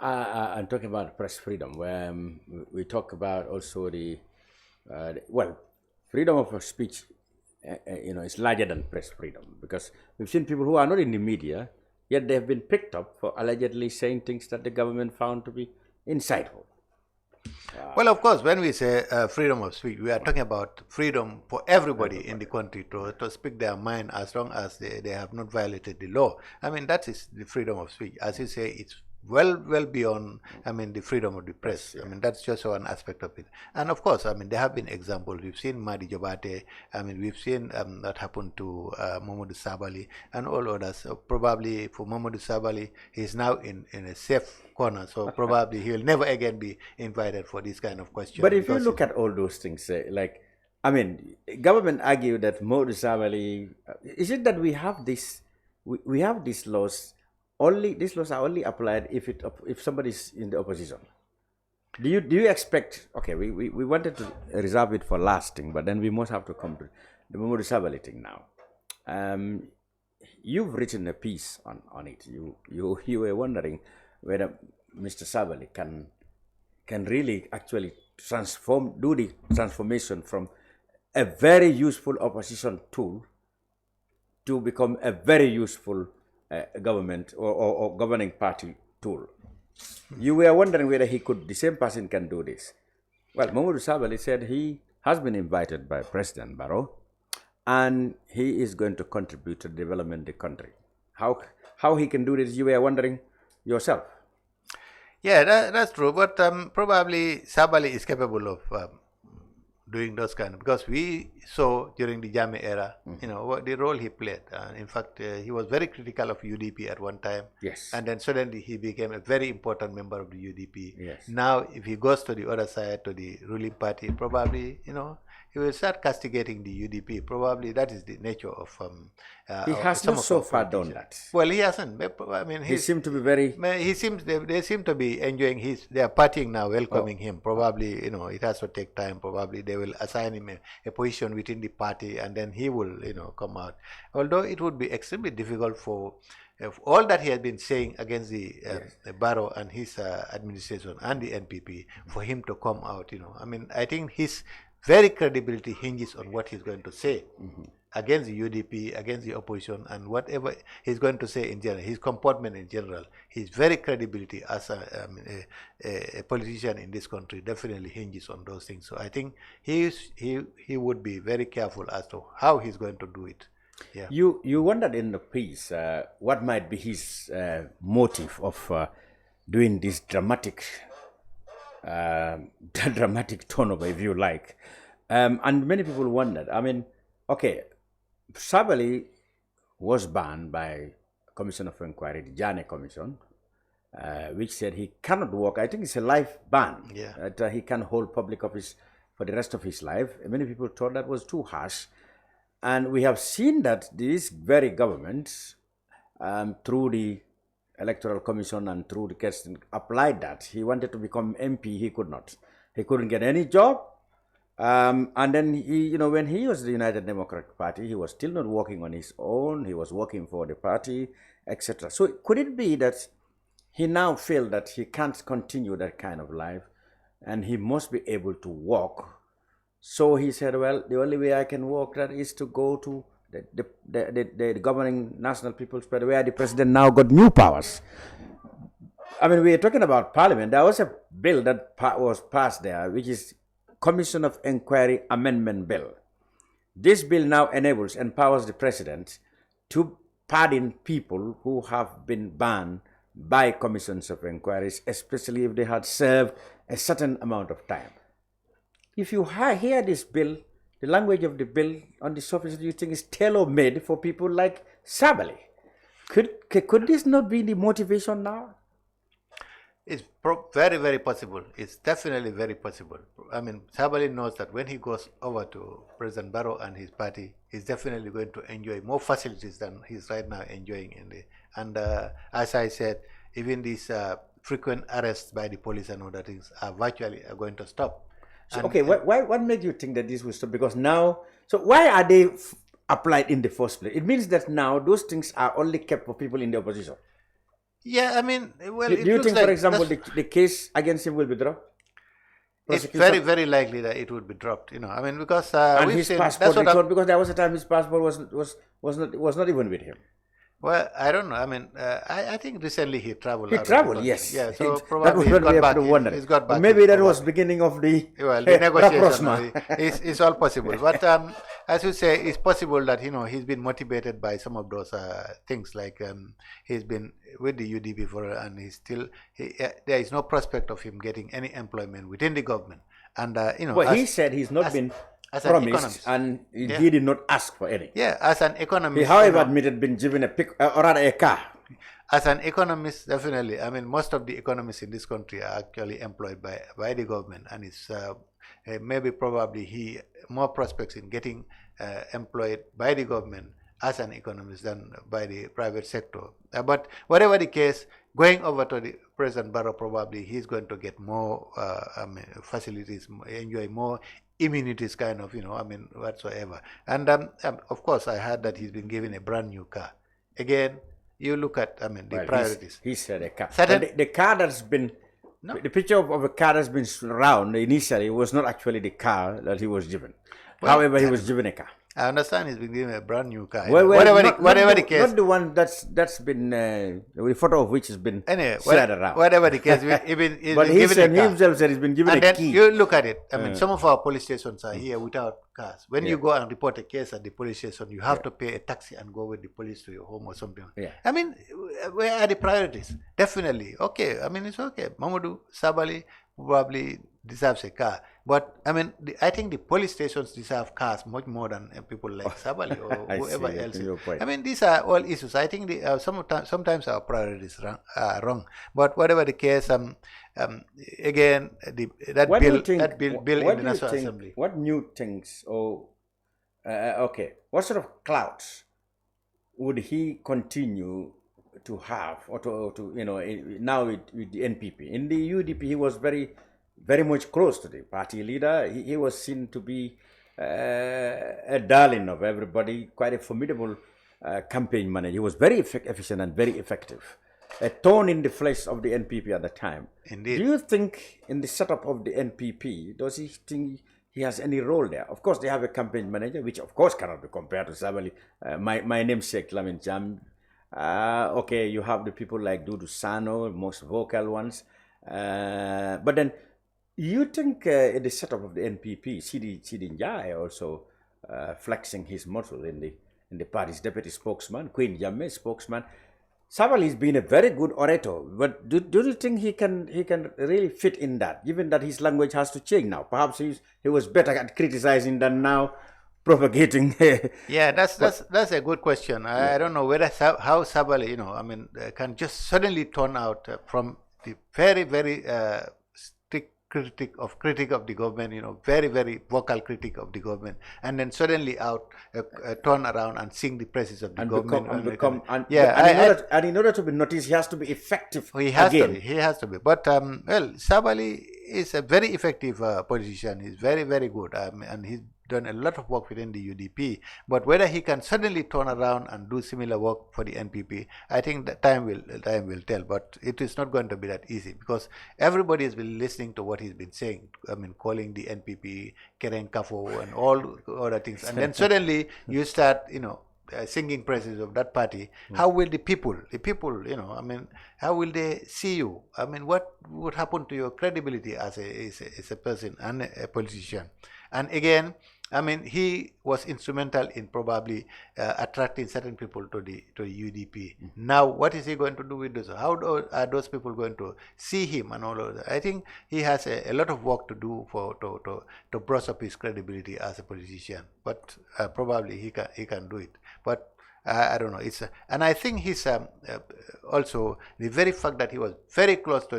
I'm talking about press freedom, where we talk about also the freedom of speech. You know, it's larger than press freedom, because we've seen people who are not in the media, yet they have been picked up for allegedly saying things that the government found to be insightful. Well, of course, when we say freedom of speech, we are talking about freedom for everybody in the country to speak their mind, as long as they have not violated the law. I mean, that is the freedom of speech. As you say, it's well beyond, I mean, the freedom of the press. I mean, that's just one aspect of it. And of course, I mean, there have been examples. We've seen Madi Jobate. I mean, we've seen that happened to Mamadou Sabali and all others. So probably for Mamadou Sabali, he's now in a safe corner. So probably he will never again be invited for this kind of question. But if you look at all those things, like, I mean, government argue that Mamadou Sabali, is it that we have this, we have these laws? Only these laws are only applied if somebody is in the opposition. Do you expect? Okay, we wanted to reserve it for lasting, but then we must have to come to the Mamadou Sabali thing now. You've written a piece on it. You were wondering whether Mr. Sabali can really actually do the transformation from a very useful opposition tool to become a very useful government or governing party tool. You were wondering whether the same person can do this. Well, Mamadou Sabali said he has been invited by President Barrow, and he is going to contribute to the development of the country. How he can do this, you were wondering yourself. Yeah, that's true. But probably Sabali is capable of doing those kind of, because we saw during the Jammeh era, you know, the role he played. In fact, he was very critical of UDP at one time. Yes. And then suddenly he became a very important member of the UDP. Yes. Now, if he goes to the other side, to the ruling party, probably, you know, he will start castigating the UDP. Probably that is the nature of. He has not so far done that. Well, he hasn't. I mean, he seemed to be very. They seem to be enjoying they are partying now, welcoming him. Probably, you know, it has to take time. Probably they will assign him a position within the party, and then he will, you know, come out. Although it would be extremely difficult for. All that he has been saying against the Barrow and his administration and the NPP, for him to come out, you know, I mean, I think his very credibility hinges on what he's going to say against the UDP, against the opposition, and whatever he's going to say in general, his comportment in general, his very credibility as a politician in this country definitely hinges on those things. So I think he would be very careful as to how he's going to do it. Yeah. You wondered in the piece what might be his motive of doing this dramatic turnover, if you like, and many people wondered. I mean, okay, Sabali was banned by Commission of Inquiry, the Janneh Commission, which said he cannot work. I think it's a life ban. Yeah. That he can hold public office for the rest of his life. Many people thought that was too harsh. And we have seen that these very governments, through the Electoral Commission and through the question, applied that. He wanted to become MP, he could not. He couldn't get any job. And then he, you know, when he was the United Democratic Party, he was still not working on his own. He was working for the party, etc. So could it be that he now felt that he can't continue that kind of life and he must be able to walk? So he said, well, the only way I can walk that is to go to the governing National People's Party, where the president now got new powers. I mean, we are talking about Parliament. There was a bill that was passed there, which is Commission of Inquiry Amendment Bill. This bill now empowers the president to pardon people who have been banned by commissions of inquiries, especially if they had served a certain amount of time. If you hear this bill, the language of the bill on the surface, do you think is tailor-made for people like Sabali? Could this not be the motivation now? It's very, very possible. It's definitely very possible. I mean, Sabali knows that when he goes over to President Barrow and his party, he's definitely going to enjoy more facilities than he's right now enjoying in the. And as I said, even these frequent arrests by the police and other things are virtually going to stop. So, okay, what made you think that this will stop? Because now, so why are they applied in the first place? It means that now those things are only kept for people in the opposition. Yeah, I mean, well, do you think, for example, the case against him will be dropped? It's very, very likely that it would be dropped. You know, I mean, because and his passport record, because there was a time his passport was not even with him. Well, I don't know. I mean, I think recently he traveled. He traveled, yes. Yeah, so that probably was what we have to wonder. He's got back. Maybe that was beginning of the the negotiation. It's all possible. But as you say, it's possible that he's been motivated by some of those things. Like he's been with the UDP and he's still. There is no prospect of him getting any employment within the government. And well, he said he's not been promised, and he did not ask for any. Yeah, as an economist. He, however, admitted been given or rather a car. As an economist, definitely. I mean, most of the economists in this country are actually employed by the government, and it's maybe probably he more prospects in getting employed by the government as an economist than by the private sector. But whatever the case, going over to the President Barrow, probably he's going to get more facilities, enjoy more immunities, kind of, whatsoever. And of course, I heard that he's been given a brand new car. Again, you look at, the priorities. He said a car. The car that's been, the picture of a car that's been around initially was not actually the car that he was given. Well, however, he was given a car. I understand he's been given a brand new car. Well, whatever the case. Not the one that's been, the photo of which has been shared around. Whatever the case, but he himself said he's been given and a then key. You look at it. I mean, some of our police stations are here without cars. When you go and report a case at the police station, you have to pay a taxi and go with the police to your home or something. Yeah. I mean, where are the priorities? Definitely. Okay. I mean, it's okay. Mamadou Sabali probably deserves a car. But, I mean, I think the police stations deserve cars much more than people like Sabali or whoever else. I mean, these are all issues. I think sometimes our priorities are wrong. But whatever the case, again, that bill in the National Assembly. What new things what sort of clouds would he continue to have or to now with the NPP? In the UDP, he was very much close to the party leader. He was seen to be a darling of everybody, quite a formidable campaign manager. He was very efficient and very effective. A thorn in the flesh of the NPP at the time. Indeed. Do you think in the setup of the NPP, does he think he has any role there? Of course, they have a campaign manager, which of course cannot be compared to Sabali. My namesake, Lamin Cham. Okay, you have the people like Dudu Sano, most vocal ones. But then, you think in the setup of the NPP, Sidi Njai also flexing his muscle in the party's deputy spokesman, Queen Jammeh spokesman. Sabali has been a very good orator, but do you think he can really fit in that, given that his language has to change now? Perhaps he was better at criticizing than now propagating. Yeah, that's a good question. I don't know how Sabali, can just suddenly turn out from the very, very strict critic of the government, very, very vocal critic of the government, and then suddenly turn around and sing the praises of the government. And in order to be noticed, he has to be effective. He has to be. But Sabali is a very effective politician. He's very, very good, and he's done a lot of work within the UDP. But whether he can suddenly turn around and do similar work for the NPP, I think that time will tell. But it is not going to be that easy, because everybody has been listening to what he's been saying. I mean, calling the NPP Keren Kafo and all other things, and then suddenly you start, singing praises of that party. How will the people, how will they see you? I mean, what would happen to your credibility as a person and a politician? And again, I mean, he was instrumental in probably attracting certain people to the UDP. Now, what is he going to do with those? How are those people going to see him and all of that? I think he has a lot of work to do to brush up his credibility as a politician. But probably he can do it. But I don't know. And I think he's also the very fact that he was very close to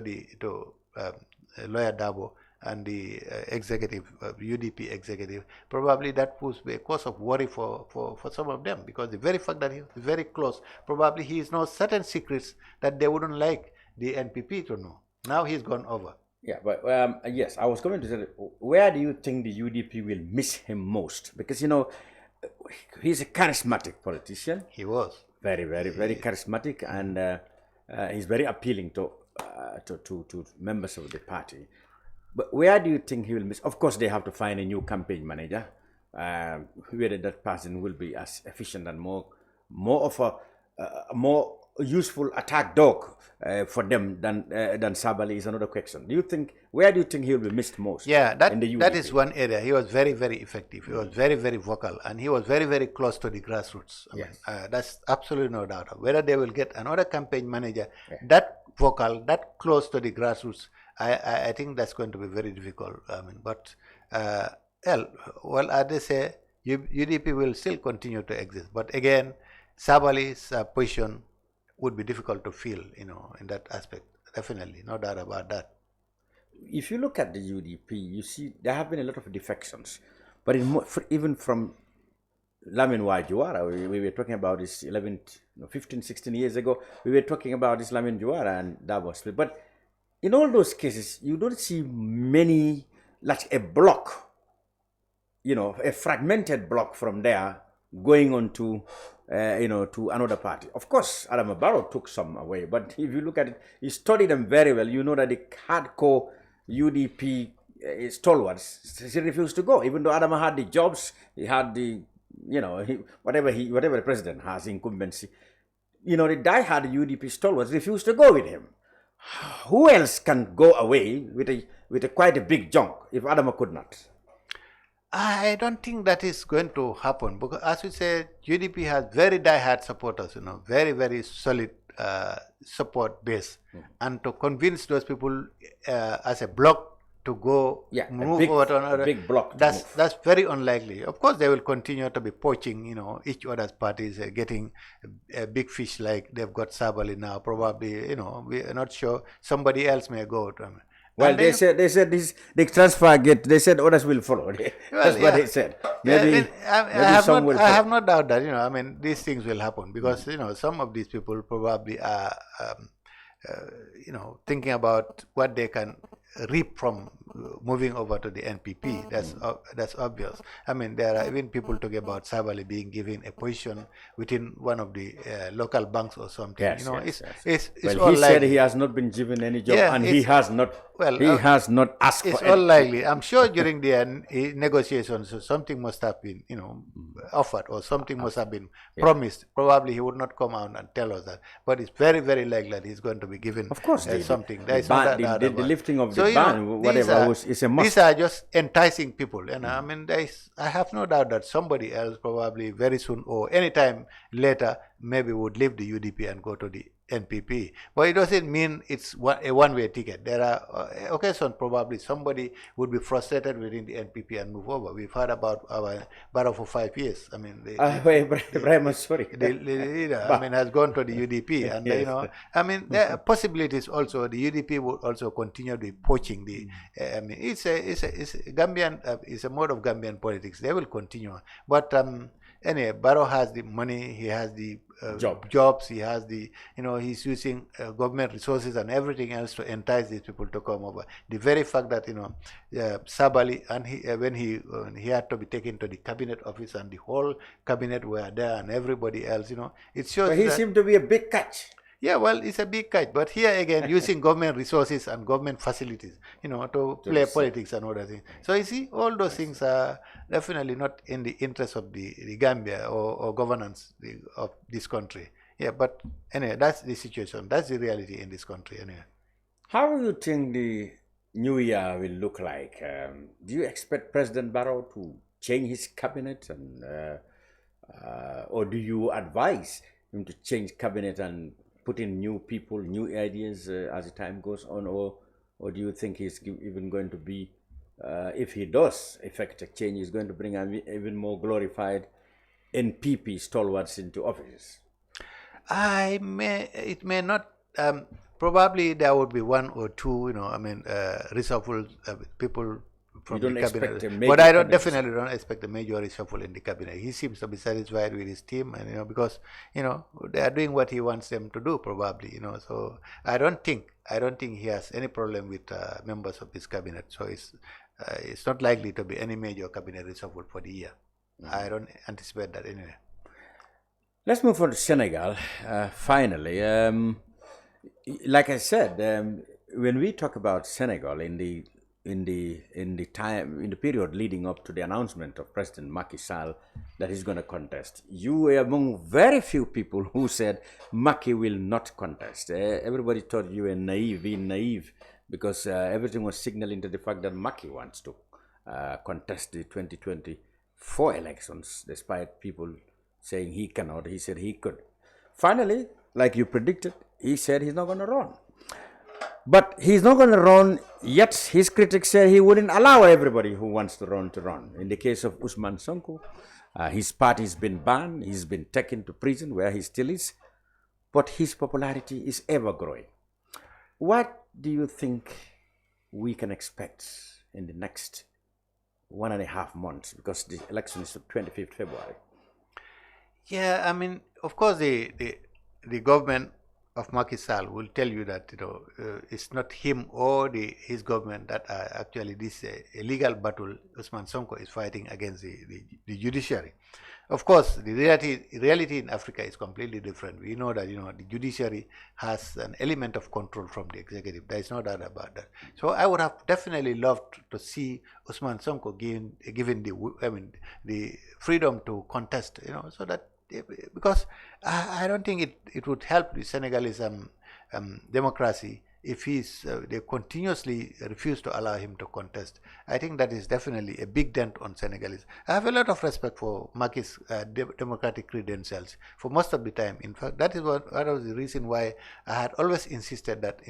Lawyer Dabo and the executive, UDP executive, probably that was a cause of worry for some of them, because the very fact that he was very close, probably he knows certain secrets that they wouldn't like the NPP to know. Now he's gone over. Yeah, but yes, I was going to say, where do you think the UDP will miss him most? Because, you know, he's a charismatic politician. He was. Very, very charismatic, and he's very appealing to members of the party. But where do you think he will miss? Of course, they have to find a new campaign manager, whether that person will be as efficient and more of a more useful attack dog for them than Sabally is another question. Where do you think he will be missed most? Yeah, in that is one area. He was very, very effective. He was very, very vocal, and he was very, very close to the grassroots. I mean, that's absolutely no doubt. Whether they will get another campaign manager that vocal, that close to the grassroots, I think that's going to be very difficult. I mean, but well, as they say, UDP will still continue to exist. But again, Sabali's position would be difficult to fill, you know, in that aspect. Definitely, no doubt about that. If you look at the UDP, you see there have been a lot of defections, but even from Lamin Juara, we were talking about this 15, 16 years ago, we were talking about this Lamin Juara and Dabo split. But in all those cases, you don't see many, like a block, you know, a fragmented block from there going on to, to another party. Of course, Adama Barrow took some away, but if you look at it, you study them very well, you know that the hardcore UDP stalwarts, he refused to go. Even though Adama had the jobs, he had the, whatever the president has, incumbency, the die-hard UDP stalwarts refused to go with him. Who else can go away with a quite a big junk if Adama could not? I don't think that is going to happen, because as we said, UDP has very die-hard supporters, very, very solid support base. And to convince those people as a bloc to go move over to another big bloc, that's very unlikely. Of course, they will continue to be poaching, each other's parties, getting a big fish like they've got Sabally now. Probably, we are not sure. Somebody else may go. Well, they said this the transfer gate. They said others will follow. That's what they said. Maybe, I have no doubt that these things will happen, because some of these people probably are thinking about what they can reap from moving over to the NPP. That's obvious. There are even people talking about Sabally being given a position within one of the local banks or something. It's he said he has not been given any job, and he has not. Well, he has not asked for it. It's all likely. I'm sure during the negotiations, something must have been, offered, or something must have been promised. Probably he would not come out and tell us that, but it's very, very likely that he's going to be given. Of course, something. The lifting of the ban, whatever, is a must. These are just enticing people, and I have no doubt that somebody else, probably very soon or anytime later, maybe would leave the UDP and go to the NPP. But it doesn't mean it's a one-way ticket. There are occasions probably somebody would be frustrated within the NPP and move over. We've heard about our Barrow for 5 years. Ibrahim, sorry. The leader, has gone to the UDP, and yes. There are possibilities also. The UDP would also continue the poaching. It's a Gambian. It's a mode of Gambian politics. They will continue, but. Anyway, Barrow has the money, he has the jobs, he has the, he's using government resources and everything else to entice these people to come over. The very fact that, Sabally, and when he had to be taken to the cabinet office, and the whole cabinet were there, and everybody else, it shows but he seemed to be a big catch. Yeah, well, it's a big catch, but here again, using government resources and government facilities, to play politics and other things. So you see, all those things are definitely not in the interest of the Gambia or governance of this country. Yeah, but anyway, that's the situation. That's the reality in this country anyway. How do you think the new year will look like? Do you expect President Barrow to change his cabinet, and or do you advise him to change cabinet and put in new people, new ideas as the time goes on, or do you think he's even going to be, if he does effect a change, he's going to bring an even more glorified NPP stalwarts into office? It may not. Probably there would be one or two, reshuffle people from You don't the expect cabinet. a major But I cabinet. don't expect a major reshuffle in the cabinet. He seems to be satisfied with his team, and because they are doing what he wants them to do, probably. So I don't think he has any problem with members of his cabinet. So it's not likely to be any major cabinet reshuffle for the year. I don't anticipate that anyway. Let's move on to Senegal. Finally, like I said, when we talk about Senegal in the period leading up to the announcement of President Macky Sall that he's going to contest, you were among very few people who said Macky will not contest. Everybody thought you were naive, because everything was signaling to the fact that Macky wants to contest the 2024 elections, despite people saying he cannot. He said he could. Finally, like you predicted, he said he's not going to run. But he's not going to run, yet his critics said he wouldn't allow everybody who wants to run to run. In the case of Ousmane Sonko, his party's been banned, he's been taken to prison where he still is, but his popularity is ever growing. What do you think we can expect in the next 1.5 months? Because the election is the 25th February. Yeah, I mean, of course, the government of Macky Sall will tell you that it's not him or his government that are actually this illegal battle Ousmane Sonko is fighting against the judiciary. Of course, the reality in Africa is completely different. We know that the judiciary has an element of control from the executive. There is no doubt about that. So I would have definitely loved to see Ousmane Sonko given the freedom to contest. So that, because I don't think it would help the Senegalese democracy if they continuously refuse to allow him to contest. I think that is definitely a big dent on Senegalese. I have a lot of respect for Macky's democratic credentials for most of the time. In fact, that is what was the reason why I had always insisted that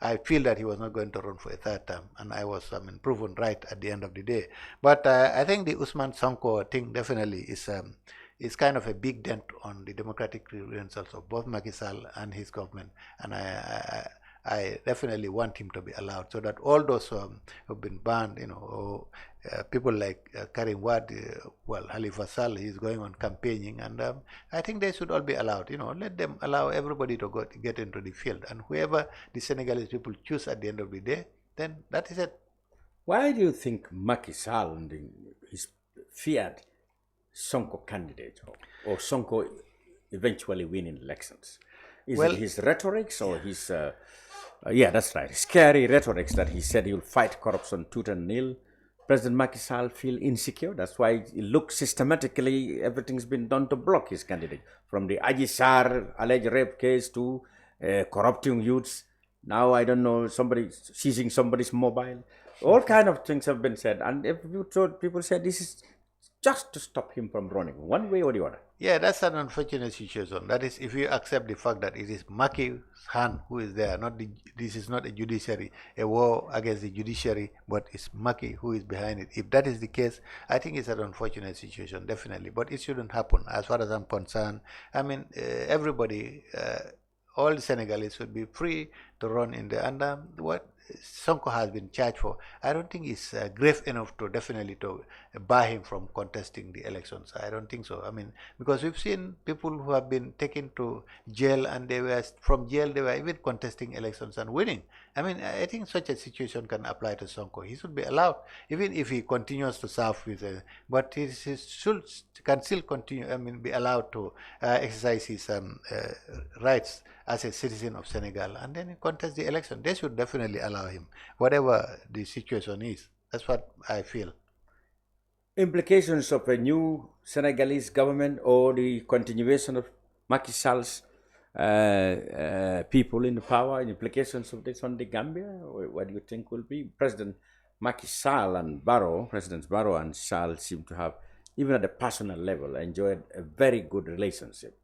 I feel that he was not going to run for a third term, and I was proven right at the end of the day. But I think the Ousmane Sonko thing definitely is kind of a big dent on the democratic credentials of both Macky Sall and his government, and I definitely want him to be allowed, so that all those who've been banned, people like Karim Wade, Halifa Sall, he's going on campaigning, and I think they should all be allowed. Let them allow everybody to get into the field, and whoever the Senegalese people choose at the end of the day, then that is it. Why do you think Macky Sall and his feared Sonko candidate or Sonko eventually winning elections? Is it his rhetorics or his... yeah, that's right. Scary rhetorics that he said he'll fight corruption tooth and nail. President Macky Sall feel insecure. That's why it looks systematically everything's been done to block his candidate. From the Adji Sarr alleged rape case to corrupting youths. Now, I don't know, somebody seizing somebody's mobile. All kind of things have been said. And if you told people said this is just to stop him from running, one way or the other. Yeah, that's an unfortunate situation. That is, if you accept the fact that it is Macky's hand who is there, this is not a judiciary, a war against the judiciary, but it's Macky who is behind it. If that is the case, I think it's an unfortunate situation, definitely. But it shouldn't happen, as far as I'm concerned. I mean, everybody, all the Senegalese should be free to run in there. And what Sonko has been charged for, I don't think it's grave enough to definitely to bar him from contesting the elections. I don't think so. I mean, because we've seen people who have been taken to jail, and from jail they were even contesting elections and winning. I mean, I think such a situation can apply to Sonko. He should be allowed, even if he continues to serve with, but he can still continue. I mean, be allowed to exercise his rights as a citizen of Senegal, and then contest the election. They should definitely allow him, whatever the situation is. That's what I feel. Implications of a new Senegalese government or the continuation of Macky Sall's people in the power, implications of this on the Gambia? What do you think will be? President Macky Sall and Presidents Barrow and Sall seem to have, even at the personal level, enjoyed a very good relationship.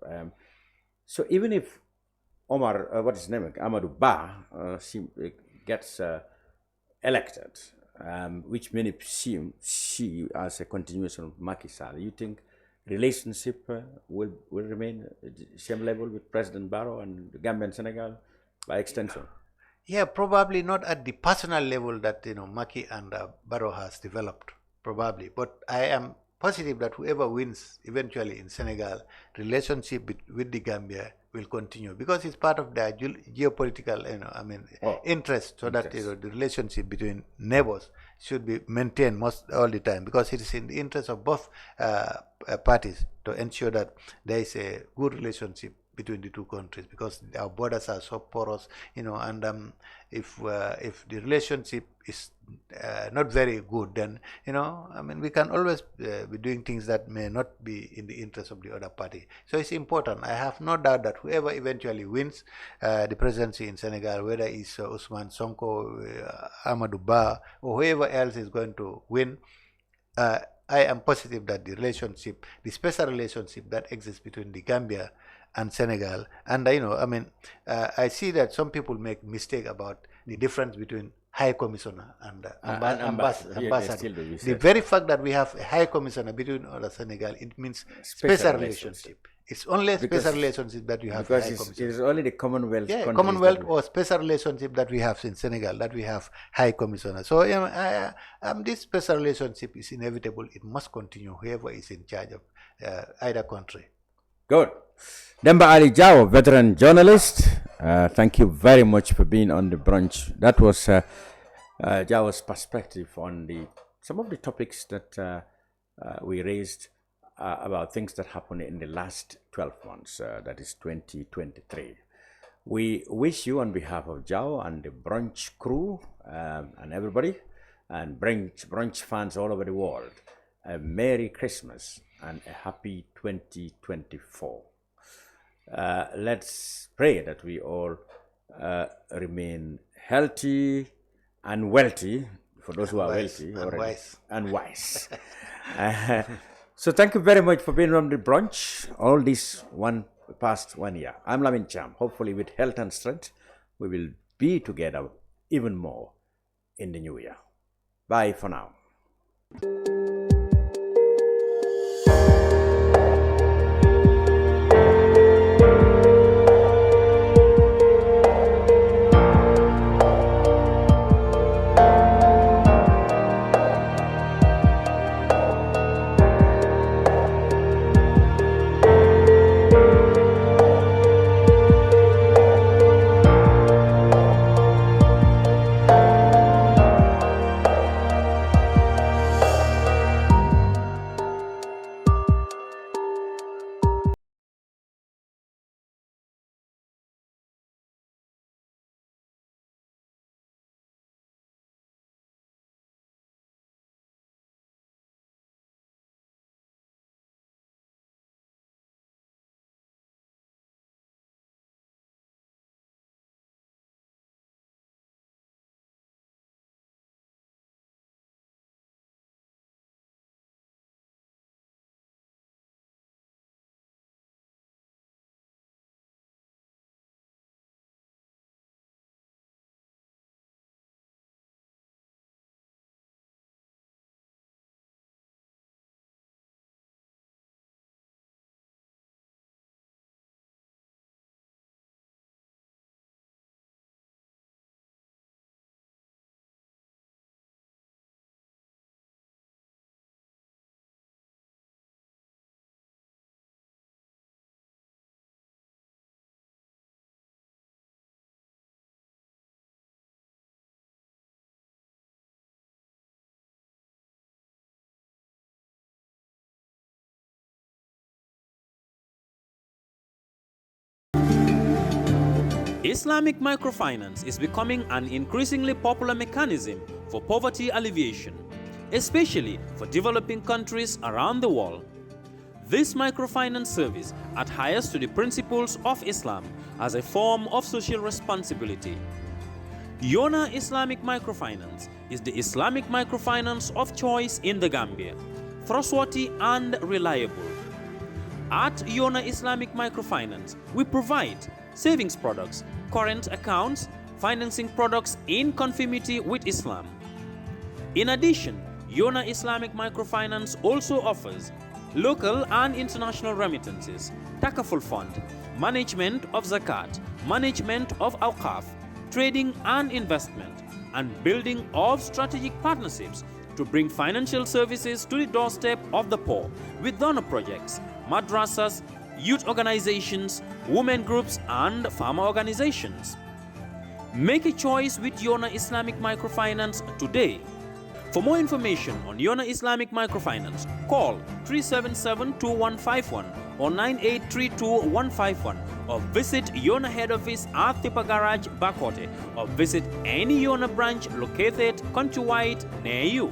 So even if Amadou Ba gets elected, which many see as a continuation of Macky Sall, you think relationship will remain same level with President Barrow and Gambia and Senegal by extension? Yeah, probably not at the personal level that Macky and Barrow has developed, probably. But I am positive that whoever wins eventually in Senegal, relationship with the Gambia will continue because it's part of their geopolitical, interest, so that the relationship between neighbors should be maintained all the time because it is in the interest of both parties to ensure that there is a good relationship between the two countries because our borders are so porous, and if the relationship is not very good, then we can always be doing things that may not be in the interest of the other party. So it's important. I have no doubt that whoever eventually wins the presidency in Senegal, whether it's Ousmane Sonko, Amadou Ba, or whoever else is going to win, I am positive that the special relationship that exists between the Gambia and Senegal, and I see that some people make mistake about the difference between High Commissioner and Ambassador. The very fact that we have a High Commissioner between all Senegal, it means special relationship. It's only a special relationship that we have. Because it is only the Commonwealth. Yeah, Commonwealth or special relationship that we have in Senegal, that we have High Commissioner. So this special relationship is inevitable. It must continue, whoever is in charge of either country. Good. Demba Ali Jao, veteran journalist, thank you very much for being on the brunch. That was Jao's perspective on some of the topics that we raised about things that happened in the last 12 months, that is 2023. We wish you, on behalf of Jao and the brunch crew and everybody, and brunch fans all over the world, a Merry Christmas and a happy 2024. Let's pray that we all remain healthy and wealthy, for those who are wealthy already, and wise. So thank you very much for being on the brunch all this past 1 year. I'm Lamin Cham. Hopefully with health and strength, we will be together even more in the new year. Bye for now. Islamic microfinance is becoming an increasingly popular mechanism for poverty alleviation, especially for developing countries around the world. This microfinance service adheres to the principles of Islam as a form of social responsibility. Yona Islamic Microfinance is the Islamic microfinance of choice in the Gambia, trustworthy and reliable. At Yona Islamic Microfinance, we provide savings products, current accounts, financing products in conformity with Islam. In addition, Yona Islamic Microfinance also offers local and international remittances, Takaful Fund, management of Zakat, management of Awqaf, trading and investment, and building of strategic partnerships to bring financial services to the doorstep of the poor with donor projects, madrasas, youth organizations, women groups, and farmer organizations. Make a choice with Yona Islamic Microfinance today. For more information on Yona Islamic Microfinance, call 377-2151 or 9832-151 or visit Yona head office at Tipa Garage, Bakote, or visit any Yona branch located countrywide near you.